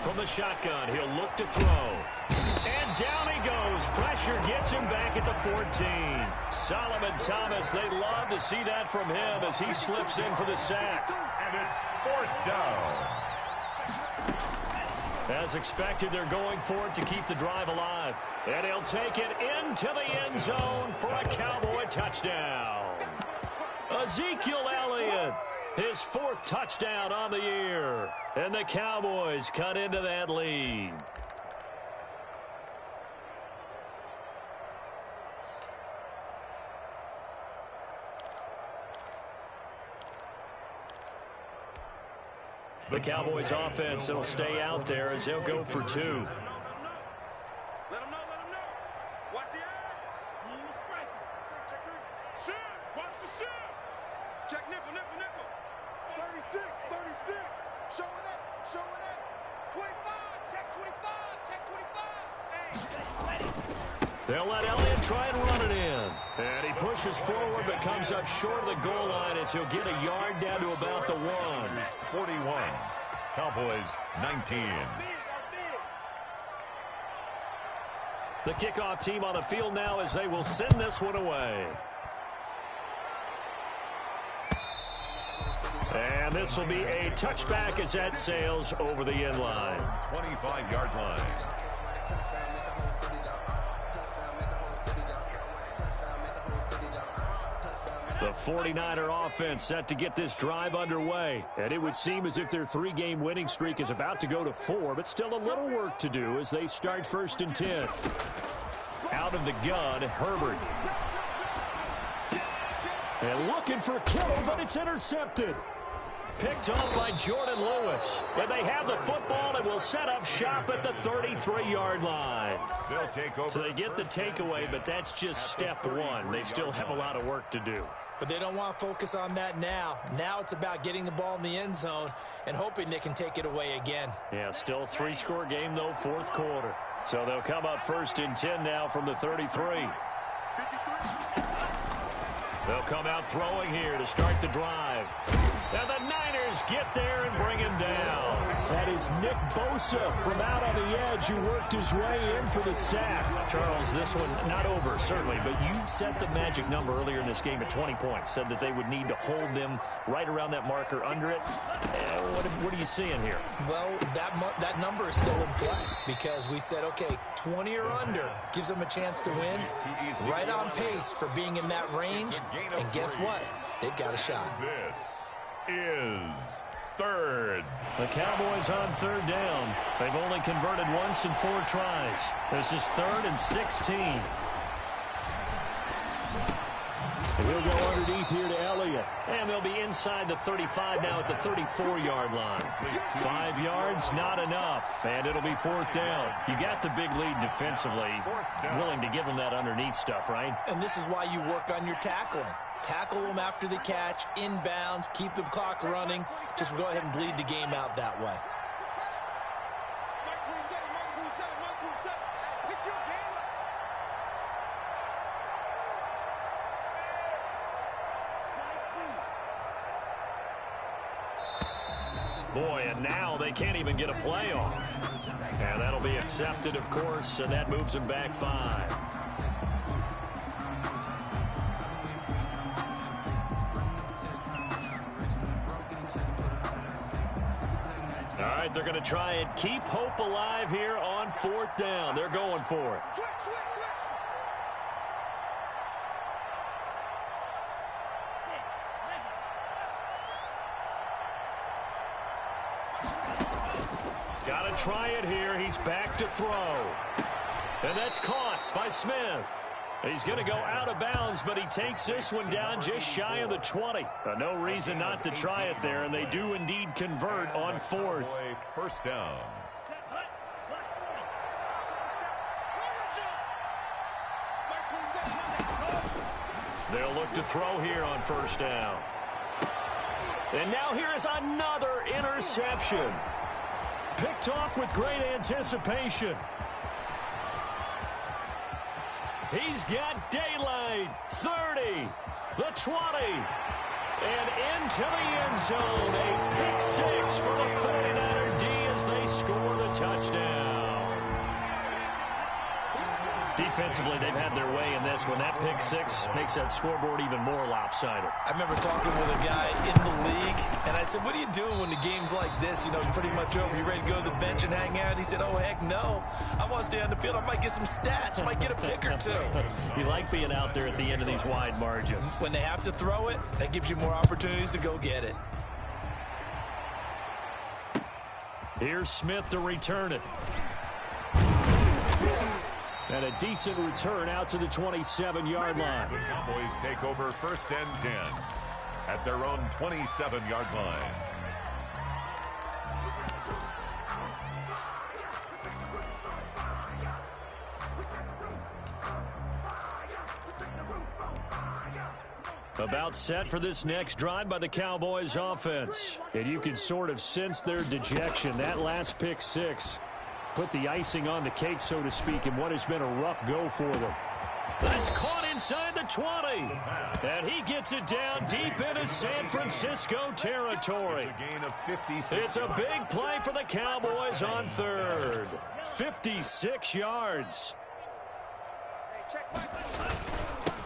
From the shotgun, he'll look to throw. And down he goes. Pressure gets him back at the 14. Solomon Thomas, they love to see that from him as he slips in for the sack. And it's 4th down. As expected, they're going for it to keep the drive alive. And he'll take it into the end zone for a Cowboy touchdown. Ezekiel Elliott, his 4th touchdown on the year. And the Cowboys cut into that lead. The Cowboys offense will stay out there as they'll go for 2. Let him know. Watch the eye. Check 3. Shift. Watch the shift. Check nickel. 36. Showing up. 25. Check 25. They'll let Elliott try and run it in. And he pushes forward but comes up short of the goal line as he'll get a yard down to about the 1. 41. Cowboys 19. The kickoff team on the field now as they will send this one away. And this will be a touchback as that sails over the end line. 25-yard line. The 49er offense set to get this drive underway. And it would seem as if their 3-game winning streak is about to go to 4, but still a little work to do as they start 1st and 10. Out of the gun, Herbert. And looking for Kittle, but it's intercepted. Picked off by Jordan Lewis. And they have the football and will set up shop at the 33-yard line. They'll take over. So they get the takeaway, but that's just step 1. They still have a lot of work to do. But they don't want to focus on that now. Now it's about getting the ball in the end zone and hoping they can take it away again. Yeah, still 3-score game, though, 4th quarter. So they'll come up 1st and 10 now from the 33. They'll come out throwing here to start the drive. And the Niners get there and bring him down. That is Nick Bosa from out on the edge who worked his way in for the sack. Charles, this one not over, certainly, but you set the magic number earlier in this game at 20 points. Said that they would need to hold them right around that marker under it. What are you seeing here? Well, that number is still in play because we said, okay, 20 or under gives them a chance to win. Right on pace for being in that range. And guess what? They've got a shot. This is 3rd. The Cowboys on 3rd down. They've only converted once in 4 tries. This is 3rd and 16. And he'll go underneath here to Elliott. And they'll be inside the 35 now at the 34-yard line. 5 yards, not enough. And it'll be 4th down. You got the big lead defensively. Willing to give them that underneath stuff, right? And this is why you work on your tackling. Tackle them after the catch, inbounds, keep the clock running. Just go ahead and bleed the game out that way. Boy, and now they can't even get a playoff. And that'll be accepted, of course, and that moves them back 5. All right, they're going to try and keep hope alive here on 4th down. They're going for it. Got to try it here. He's back to throw. And that's caught by Smith. He's going to go out of bounds, but he takes this one down just shy of the 20. No reason not to try it there, and they do indeed convert on 4th. 1st down. They'll look to throw here on 1st down. And now here is another interception. Picked off with great anticipation. He's got daylight. 30, the 20, and into the end zone. A pick 6 for the 49er D as they score the touchdown. Defensively, they've had their way in this one. That pick 6 makes that scoreboard even more lopsided. I remember talking with a guy in the league, and I said, what are you doing when the game's like this? You know, pretty much over. You ready to go to the bench and hang out? And he said, oh, heck no. I want to stay on the field. I might get some stats. I might get a pick or 2. You like being out there at the end of these wide margins. When they have to throw it, that gives you more opportunities to go get it. Here's Smith to return it. And a decent return out to the 27-yard line. The Cowboys take over 1st and 10 at their own 27-yard line. About set for this next drive by the Cowboys offense. And you can sort of sense their dejection. That last pick 6 put the icing on the cake, so to speak, in what has been a rough go for them. That's caught inside the 20. And he gets it down deep into San Francisco territory. It's a big play for the Cowboys on third. 56 yards.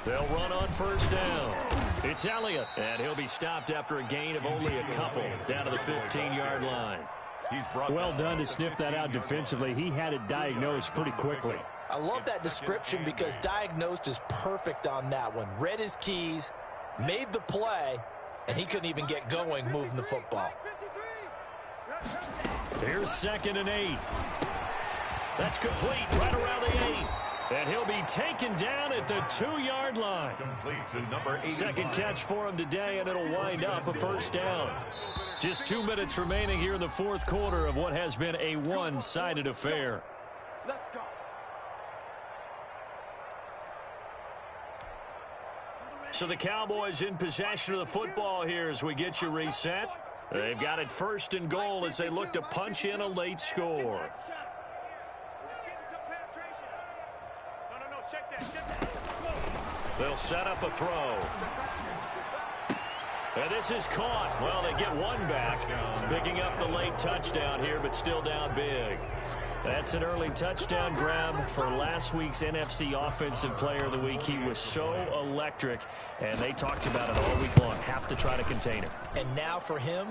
They'll run on first down. It's Elliott, and he'll be stopped after a gain of only a couple down to the 15-yard line. Well done to sniff that out defensively. He had it diagnosed pretty quickly. I love that description because diagnosed is perfect on that one. Read his keys, made the play, and he couldn't even get going moving the football. Here's 2nd and 8. That's complete right around the 8. And he'll be taken down at the 2-yard line. Second catch for him today, and it'll wind up a first down. Just 2 minutes remaining here in the fourth quarter of what has been a one-sided affair. Let's go. So the Cowboys in possession of the football here as we get you reset. They've got it 1st and goal as they look to punch in a late score. They'll set up a throw. And this is caught. Well, they get one back, picking up the late touchdown here, but still down big. That's an early touchdown grab for last week's NFC Offensive Player of the Week. He was so electric, and they talked about it all week long. Have to try to contain him. And now for him,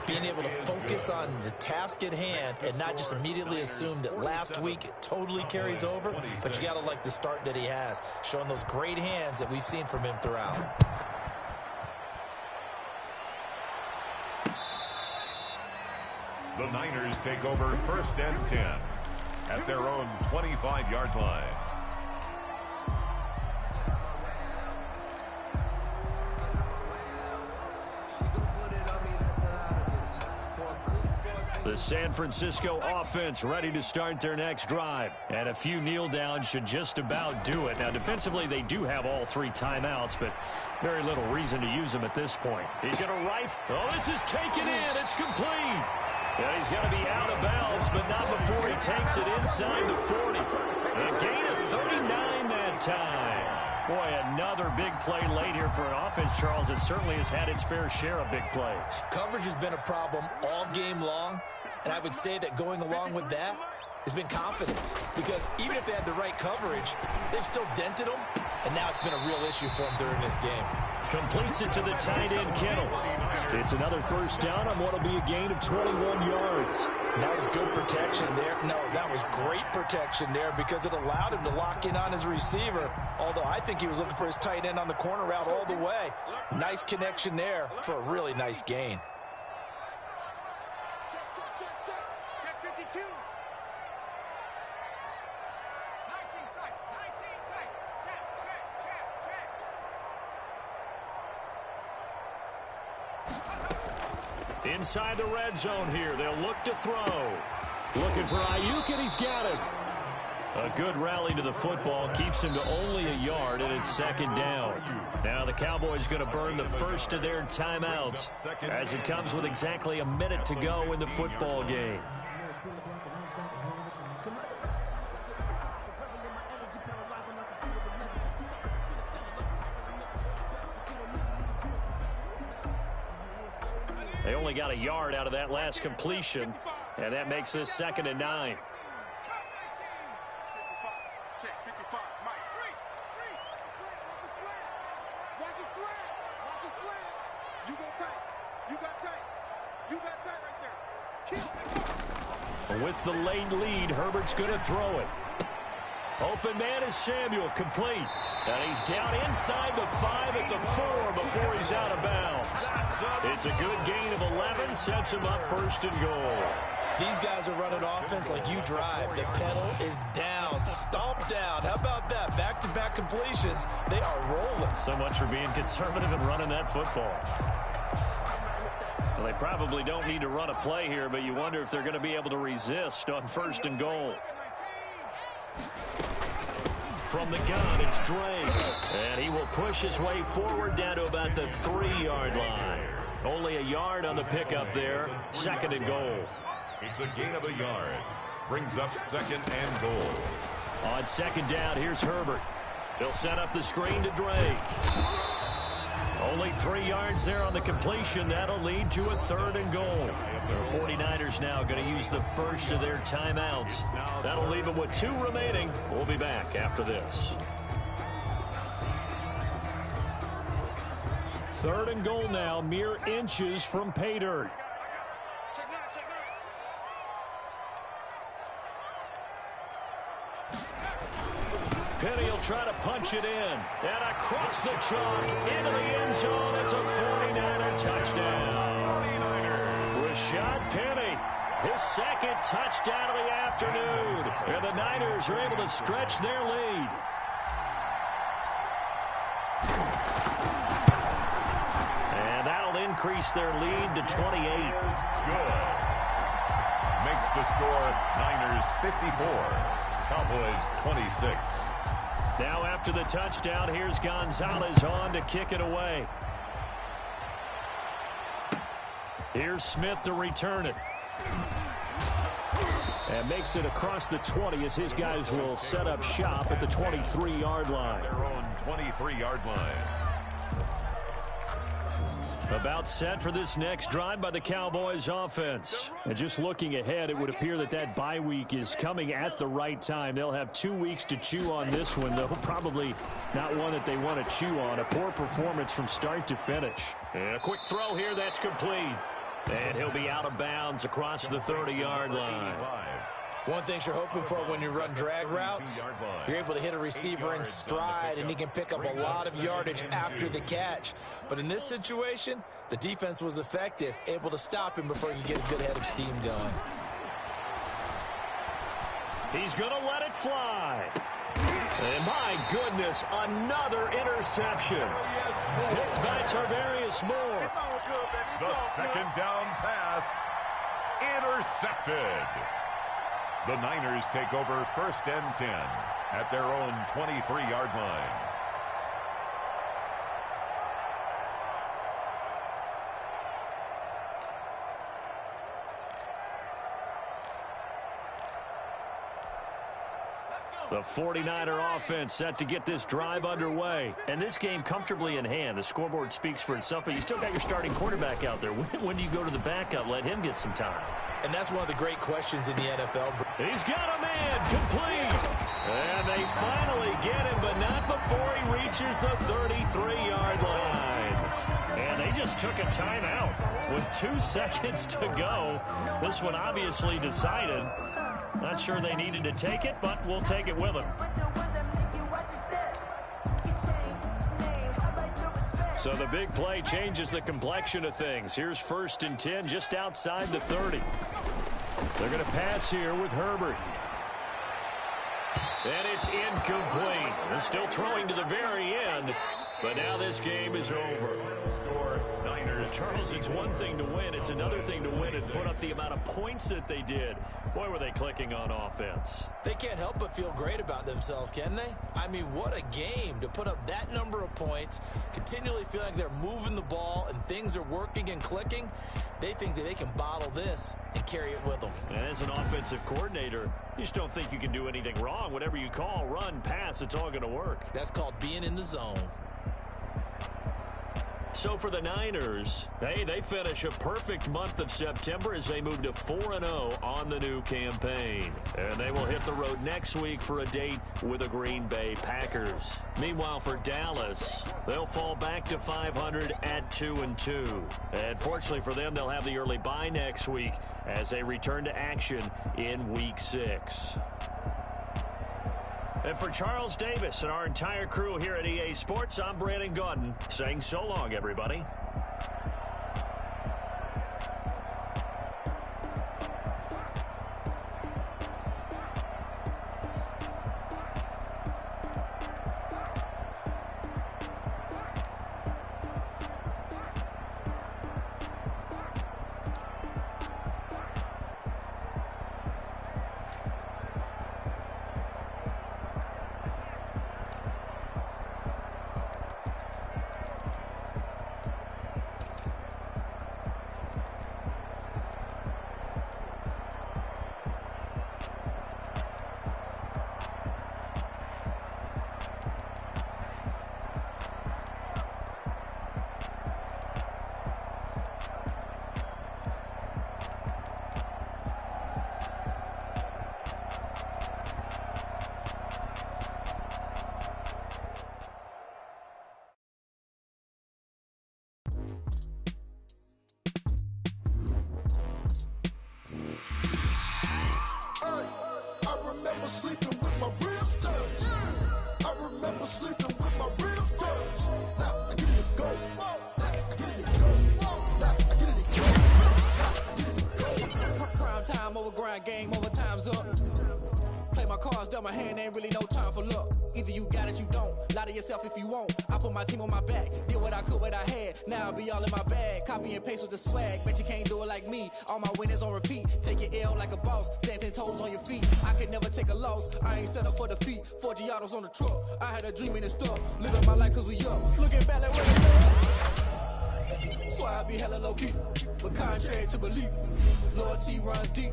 being able to focus on the task at hand and not just immediately assume that last week it totally carries over, but you got to like the start that he has, showing those great hands that we've seen from him throughout. The Niners take over 1st and 10 at their own 25-yard line. The San Francisco offense ready to start their next drive. And a few kneel downs should just about do it. Now, defensively, they do have all 3 timeouts, but very little reason to use them at this point. He's going to rifle. Oh, this is taken in. It's complete. Yeah, he's got to be out of bounds, but not before he takes it inside the 40. A gain of 39 that time. Boy, another big play late here for an offense, Charles, that certainly has had its fair share of big plays. Coverage has been a problem all game long, and I would say that going along with that has been confidence. Because even if they had the right coverage, they've still dented them, and now it's been a real issue for them during this game. Completes it to the tight end, Kittle. It's another first down on what will be a gain of 21 yards. That was good protection there. No, that was great protection there because it allowed him to lock in on his receiver. Although I think he was looking for his tight end on the corner route all the way. Nice connection there for a really nice gain. Check 52. 19 tight. 19 tight. Check. Inside the red zone here. They'll look to throw. Looking for Ayuk, and he's got it. A good rally to the football keeps him to only a yard, and it's 2nd down. Now the Cowboys going to burn the first of their timeouts as it comes with exactly a minute to go in the football game. They only got a yard out of that last completion, and that makes this 2nd and 9. Check 55. Mike. Watch his flag. You go tight. You got tight right there. Kill. With the late lead, Herbert's going to throw it. Open man is Samuel, complete. And he's down inside the 5 at the 4 before he's out of bounds. It's a good gain of 11, sets him up 1st and goal. These guys are running offense like you drive. The pedal is down, stomped down. How about that? Back-to-back completions. They are rolling. So much for being conservative and running that football. Well, they probably don't need to run a play here, but you wonder if they're going to be able to resist on 1st and goal. From the gun, it's Drake. And he will push his way forward down to about the 3-yard line. Only a yard on the pickup there. 2nd and goal. It's a gain of a yard. brings up 2nd and goal. On 2nd down, here's Herbert. He'll set up the screen to Drake. Only 3 yards there on the completion. That'll lead to a 3rd and goal. The 49ers now going to use the first of their timeouts. That'll leave them with 2 remaining. We'll be back after this. 3rd and goal now, mere inches from pay dirt. Penny will try to punch it in. And across the chalk into the end zone. It's a 49er touchdown. 49er. Rashad Penny, his 2nd touchdown of the afternoon. And the Niners are able to stretch their lead. And that'll increase their lead to 28. Good. Makes the score Niners 54. Cowboys 26. Now after the touchdown, here's Gonzalez on to kick it away. Here's Smith to return it. And makes it across the 20 as his guys will set up shop at the 23-yard line. Their own 23-yard line. About set for this next drive by the Cowboys offense. And just looking ahead, it would appear that that bye week is coming at the right time. They'll have 2 weeks to chew on this one, though probably not one that they want to chew on. A poor performance from start to finish. And a quick throw here, that's complete. And he'll be out of bounds across the 30-yard line. One thing you're hoping for when you run drag routes, you're able to hit a receiver in stride, and he can pick up a lot of yardage after the catch. But in this situation, the defense was effective, able to stop him before he could get a good head of steam going. He's going to let it fly. And my goodness, another interception. Picked by Tarvarius Moore. The 2nd down pass intercepted. The Niners take over 1st and 10 at their own 23-yard line. The 49er offense set to get this drive underway. And this game comfortably in hand. The scoreboard speaks for itself, but you still got your starting quarterback out there. When do you go to the backup? Let him get some time. And that's one of the great questions in the NFL. He's got a man complete. And they finally get him, but not before he reaches the 33-yard line. And they just took a timeout with 2 seconds to go. This one obviously decided. Not sure they needed to take it, but we'll take it with them. So the big play changes the complexion of things. Here's 1st and 10 just outside the 30. They're going to pass here with Herbert. And it's incomplete. They're still throwing to the very end, but now this game is over. Score Niners. Charles, it's one thing to win. It's another thing to win and put up the amount of points that they did. Boy, were they clicking on offense. They can't help but feel great about themselves, can they? I mean, what a game to put up that number of points, continually feel like they're moving the ball and things are working and clicking. They think that they can bottle this and carry it with them. And as an offensive coordinator, you just don't think you can do anything wrong. Whatever you call, run, pass, it's all going to work. That's called being in the zone. So for the Niners, hey, they finish a perfect month of September as they move to 4-0 on the new campaign. And they will hit the road next week for a date with the Green Bay Packers. Meanwhile, for Dallas, they'll fall back to 500 at 2-2. And fortunately for them, they'll have the early bye next week as they return to action in Week 6. And for Charles Davis and our entire crew here at EA Sports, I'm Brandon Gaudin saying so long, everybody. remember sleeping with my ribs touched. Now I get it to go. Now I get it to go. Now I get it to go. Now I get it to go. Prime time over grind game, over time's up. Play my cards, dealt my hand, ain't really no time for luck. Either you got it, you don't. Lie to yourself if you won't. I put my team on my back, did what I could, what I had. Now I'll be all in my bag. Copy and paste with the swag. Bet you can't do it like me. All my winners on repeat. Take your L like a boss. Stand 10 toes on your feet. I could never take a loss. I ain't set up for defeat. 4 Giottos on the truck. I had a dream and it stuck. Living my life cause we up. Looking back like what it's up. So I be hella low key. But contrary to belief, loyalty runs deep.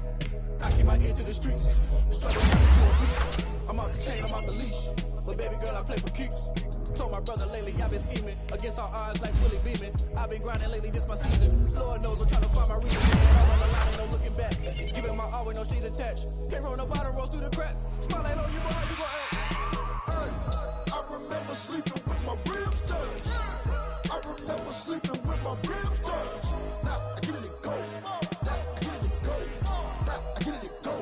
I keep my ear to the streets. Struggle to a beat. I'm out the chain, I'm out the leash. But baby girl, I play for keeps. Told my brother lately, I've been scheming against all odds like Willie Beeman. I've been grinding lately, this my season. Lord knows I'm trying to find my reason. I'm on the line, no looking back. Giving my all with no strings attached. Came from the bottom, rose through the cracks. Spotlight on you, boy, how you gon' act? Hey, I remember sleeping with my ribs touched. I remember sleeping with my ribs touched. Now I get it to go. Now I get it to go. Now I get it to go.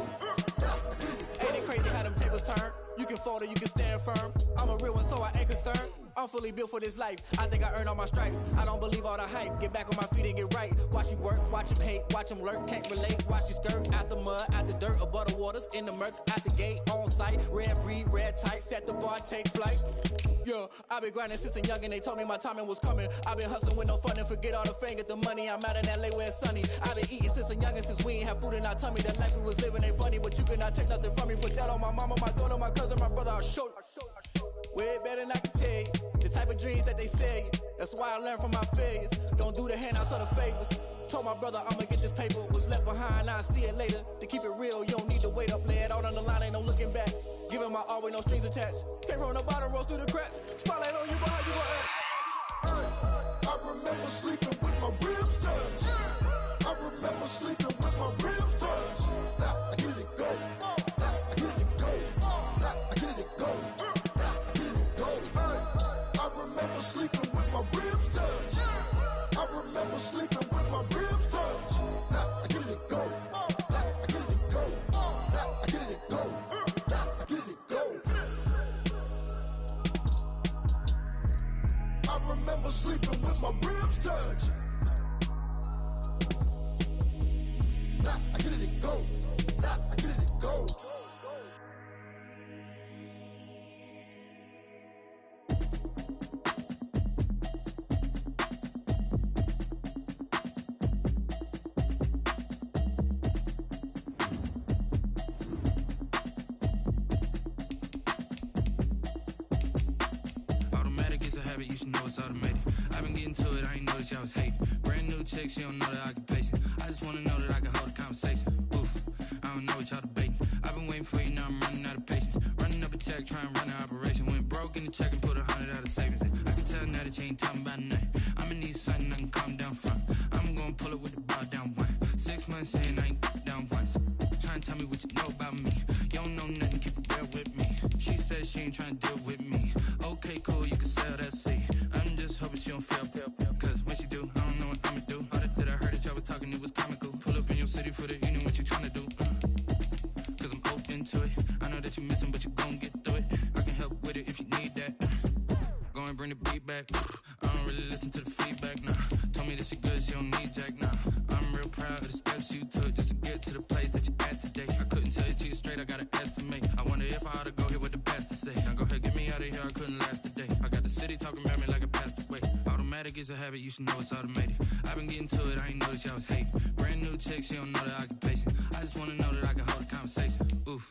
Now I get it to go. Ain't it crazy how them tables turn? You can fold or you can stand firm. I'm a real one, so I ain't concerned. I'm fully built for this life. I think I earned all my stripes. I don't believe all the hype. Get back on my feet and get right. Watch you work, watch him hate, watch him lurk. Can't relate, watch you skirt. Out the mud, out the dirt, above the waters, in the murks, out the gate, on site. Red breed, red tight, set the bar, take flight. Yeah, I been grinding since a youngin'. They told me my timing was coming. I been hustling with no fun and forget all the fame, get the money. I'm out in LA where it's sunny. I been eating since a youngin', since we ain't have food in our tummy. The life we was living ain't funny, but you cannot take nothing from me. Put that on my mama, my daughter, my cousin, my brother. I'll show you. Way better than I can tell you. The type of dreams that they sell you. That's why I learned from my failures. Don't do the handouts or the favors. Told my brother I'ma get this paper. Was left behind, I'll see it later. To keep it real, you don't need to wait up. Lay it out on the line, ain't no looking back. Giving my all with no strings attached. Came from the bottom, rose through the cracks. Spotlight on you, boy, how you gon' act? Hey, I remember sleeping with my ribs touched. I remember sleeping with my ribs touched. Now I get it to go. Now I get it to go. Now I get it to go. Now I get it to go. Hey, I remember sleeping with my ribs touched. I remember sleeping with my ribs touched. Now I get it to go. Now I get it to go. Now I get it to go. Now I get it to go. I remember sleeping with my ribs touched. Now I get it to go. Now I get it to go. Automatic is a habit, you should know it's automated. I've been getting to it, I ain't noticed y'all was hating. Brand new chick, she don't know the occupation. I just wanna know that I can hold a conversation. Oof, I don't know what y'all debating. I've been waiting for you, now I'm running out of patience. Running up a check, trying to run an operation. Went broke in the check and put 100 out of savings in. I can tell now that you ain't talking about nothing. I'ma need something I can calm down from. I'm gonna pull it with the bar down one. 6 months in, I ain't down once. Trying to tell me what you know about me. You don't know nothing, keep it real with me. She says she ain't trying to deal with me. Okay, cool, you can sell that seat. I'm just hoping she don't feel. Cause when she do, I don't know what I'ma do. All that I heard that y'all was talking, it was comical. Pull up in your city for the evening, what you tryna do? Cause I'm open to it. I know that you missing, but you gon' get through it. I can help with it if you need that. Go and bring the beat back. I don't really listen to the feedback, nah. Told me that she good, she don't need jack, nah. I'm real proud of the steps you took just to get to the place that you at today. I couldn't tell you to you straight, I gotta estimate. I wonder if I ought to go here with the best to say. Now go ahead, get me out of here, I couldn't last a day. I got the city talking about me like I passed away. Automatic is a habit, you should know it's automated. I've been getting to it, I ain't noticed y'all was hating. Brand new chick, she don't know the occupation. I just wanna know that I can hold a conversation. Oof,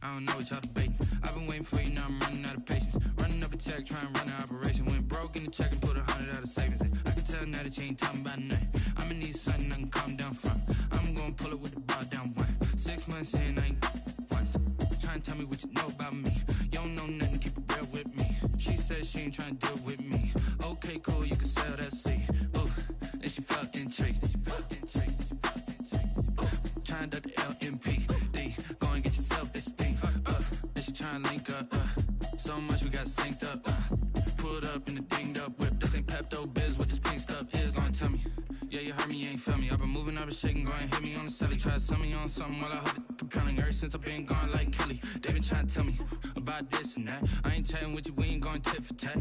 I don't know what y'all debating. I've been waiting for you, now I'm running out of patience. Running up a check, trying to run an operation. Went broke in the check and put 100 out of savings in. I can tell now that you ain't talking about nothing. I'ma need something I can calm down from. I'm gonna pull it with the bar down one. 6 months in, I ain't once. Trying to tell me what you know about me. You don't know nothing, keep it real with me. She says she ain't trying to deal with me. Okay, cool, you can sell that seat. Ooh, and she felt intrigued. Trying to duck the LMPD. Go and get your self-esteem. And she trying to link up. So much we got synced up. Pulled up in the dinged up whip. This ain't Pepto-Biz, what this pink stuff is. Gonna tell me. Yeah, you heard me, you ain't felt me. I've been moving, I've been shaking. Go and hit me on the celly. Try to sell me on something while I hold it. compelling. Ever since I've been gone like Kelly, they been trying to tell me about this and that. I ain't chatting with you, we ain't going tit for tat.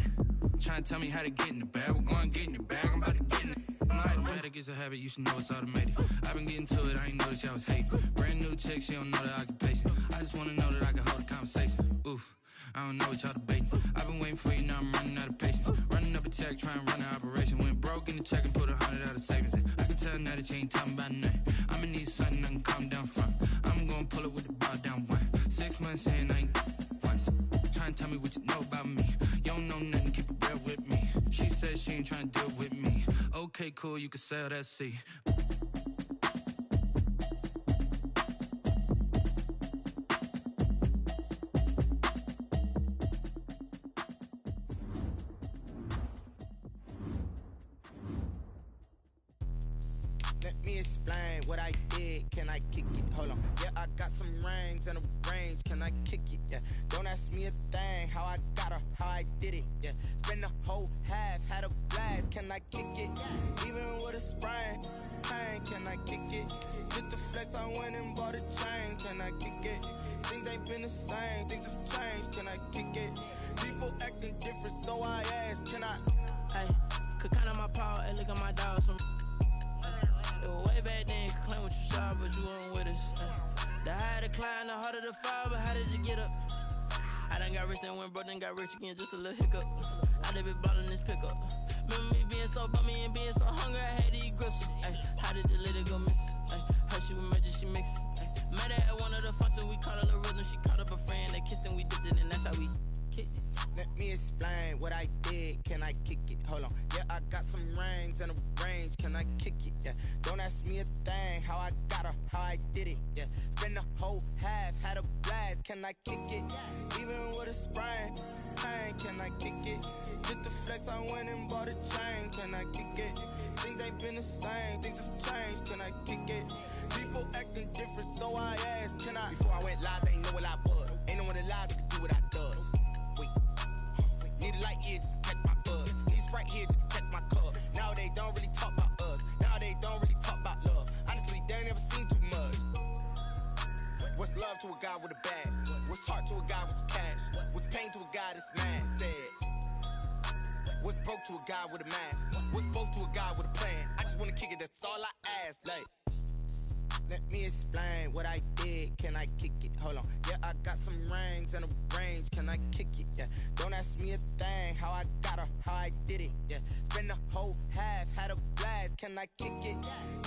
Trying to tell me how to get in the bag. We're going to get in the bag, I'm about to get in it. I'm like, automatic is a habit, you should know it's automated. I've been getting to it, I ain't noticed y'all was hating. Brand new chick, she don't know that I can pace it. I just wanna know that I can hold a conversation. Oof, I don't know what y'all debating. I've been waiting for you, now I'm running out of patience. Running up a check, trying to run an operation. Went broke in the check and put 100 out of savings in. I can tell now that you ain't talking about nothing. I'ma need something I can calm down from. I'm gonna pull it with the bar down one. 6 months in, I ain't once. Trying to tell me what you know about me. You don't know nothing, keep it real with me. She said she ain't trying to deal with me. Okay, cool, you can sell that seat. Let me explain what I did. Can I kick it? Hold on. Yeah, I got some rings and a range. Can I kick it? Yeah. Don't ask me a thing. How I got her, how I did it. Yeah. Spend the whole half, had a blast. Can I kick it? Even with a sprain. Pain, can I kick it? Just the flex, I went and bought a chain. Can I kick it? Things ain't been the same. Things have changed. Can I kick it? People acting different, so I ask. Can I? Hey, could count on my power and look at my dogs from. Way back then, you could claim what you saw, but you weren't with us. The higher the climb, the harder the fall, but how did you get up? I done got rich, then went broke, then got rich again, just a little hiccup. I done been ballin' this pickup. Remember me being so bummy and being so hungry, I had to eat gristle. How did the lady go miss? How she was magic, she mixed. Met her at one of the functions, we caught a little rhythm, she caught up a friend, they kissed and we dipped it, and that's how we kicked it. Let me explain what I did. Can I kick it? Hold on. Yeah, I got some rings and a range. Can I kick it? Yeah. Don't ask me a thing. How I got her, how I did it. Yeah. Spend the whole half, had a blast. Can I kick it? Even with a sprain. Pain, can I kick it? Just the flex, I went and bought a chain. Can I kick it? Things ain't been the same. Things have changed. Can I kick it? People acting different, so I asked. Can I? Before I went live, they know what I was. Ain't no one alive that can do what I does. Need a light year just to catch my buzz. Need Sprite here just to catch my cup. Now they don't really talk about us. Now they don't really talk about love. Honestly, they ain't never seen too much. What's love to a guy with a bag? What's heart to a guy with some cash? What's pain to a guy that's mad? Said. What's broke to a guy with a mask? What's both to a guy with a plan? I just wanna kick it, that's all I ask. Like, let me explain what I did. Can I kick it? Hold on. Yeah, I got some rings and a range. Can I kick it? Yeah. Don't ask me a thing. How I got her, how I did it. Yeah. Spend the whole half, had a blast. Can I kick it?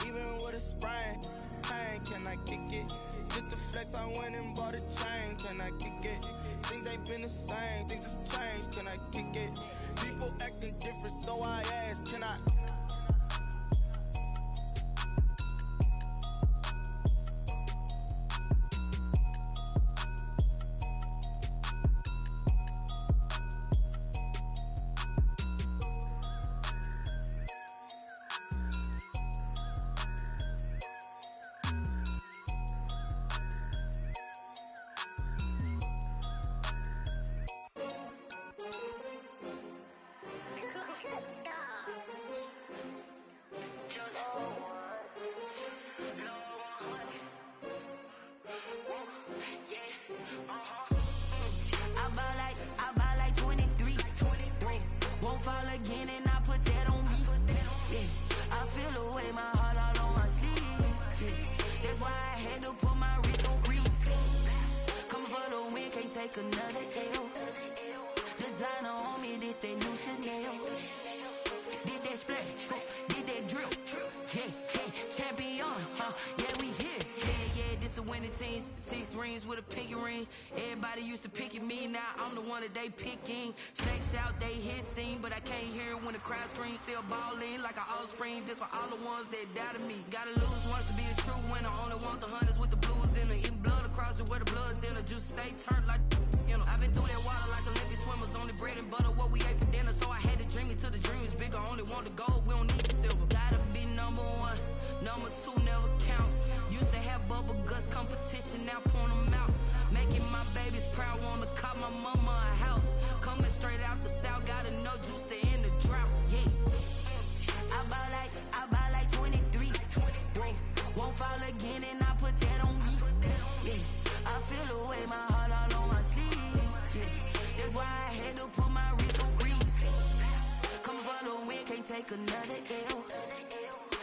Even with a sprain. Pain, can I kick it? Just the flex, I went and bought a chain. Can I kick it? Things ain't been the same. Things have changed. Can I kick it? People acting different, so I ask. Can I? Another L. Designer on me, this that new Chanel. Did that splash, did that drill. Yeah, champion, yeah, we here. Yeah, this the winning team. 6 rings with a pinky ring. Everybody used to pick at me, now I'm the one that they picking. Snakes out, they hit scene, but I can't hear it when the crowd screams. Still ballin' like an offspring. This for all the ones that doubted me. Gotta lose once to be a true winner. Only want the hunters with the blues in it. Eating blood across it where the blood dinner. Juice stay turned like. You know, I've been through that water like Olympic swimmers. Only bread and butter, what we ate for dinner. So I had to dream it till the dream is bigger. Only want the gold, we don't need the silver. Gotta be number 1, number 2 never count. Used to have bubble guts competition, now point them out. Making my babies proud, wanna cop my mama a house. Coming straight out the south, gotta know juice to end the drought. Yeah, I buy like 23. Won't fall again and I put that on me. Yeah. feel the way, my heart all on my sleeve. Yeah. That's why I had to put my wrist on freeze. Coming for the win, can't take another L.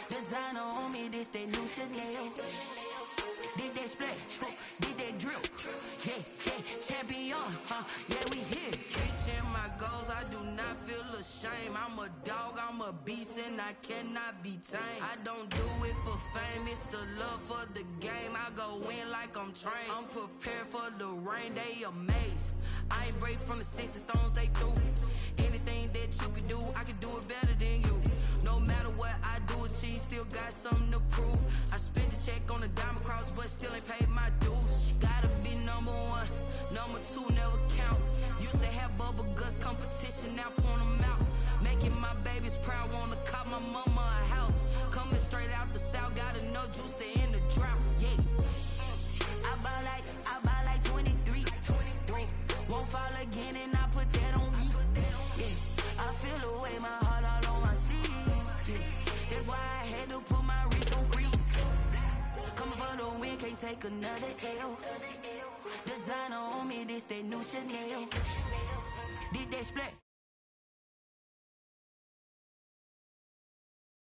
Designer on me, this that new Chanel. Did that splash, did that drip. Yeah, champion, yeah, we here. Reaching my goals, I do not feel ashamed. I'm a dog, I'm a beast, and I cannot be tamed. I don't do it for fame, it's the love for the game. I go in like I'm trained. I'm prepared for the rain, they amazed. I ain't break from the sticks and stones they threw. Anything that you can do, I can do it better than you. No matter what I do, achieve, still got something to prove. I spent the check on the diamond cross, but still ain't paid my dues. Gotta be number one, number two never count. Used to have bubble guts competition, now point them out. Making my babies proud, wanna cop my mama a house. Coming straight out the south, got enough juice to end the drought. Yeah, I buy like 23. Won't fall again, and I put that on me. Yeah, I feel the way, my heart all on my sleeve. Yeah, that's why I had to put my wrist on freeze. Coming for the win, can't take another L. Designer on me, this that new Chanel. Did that splat,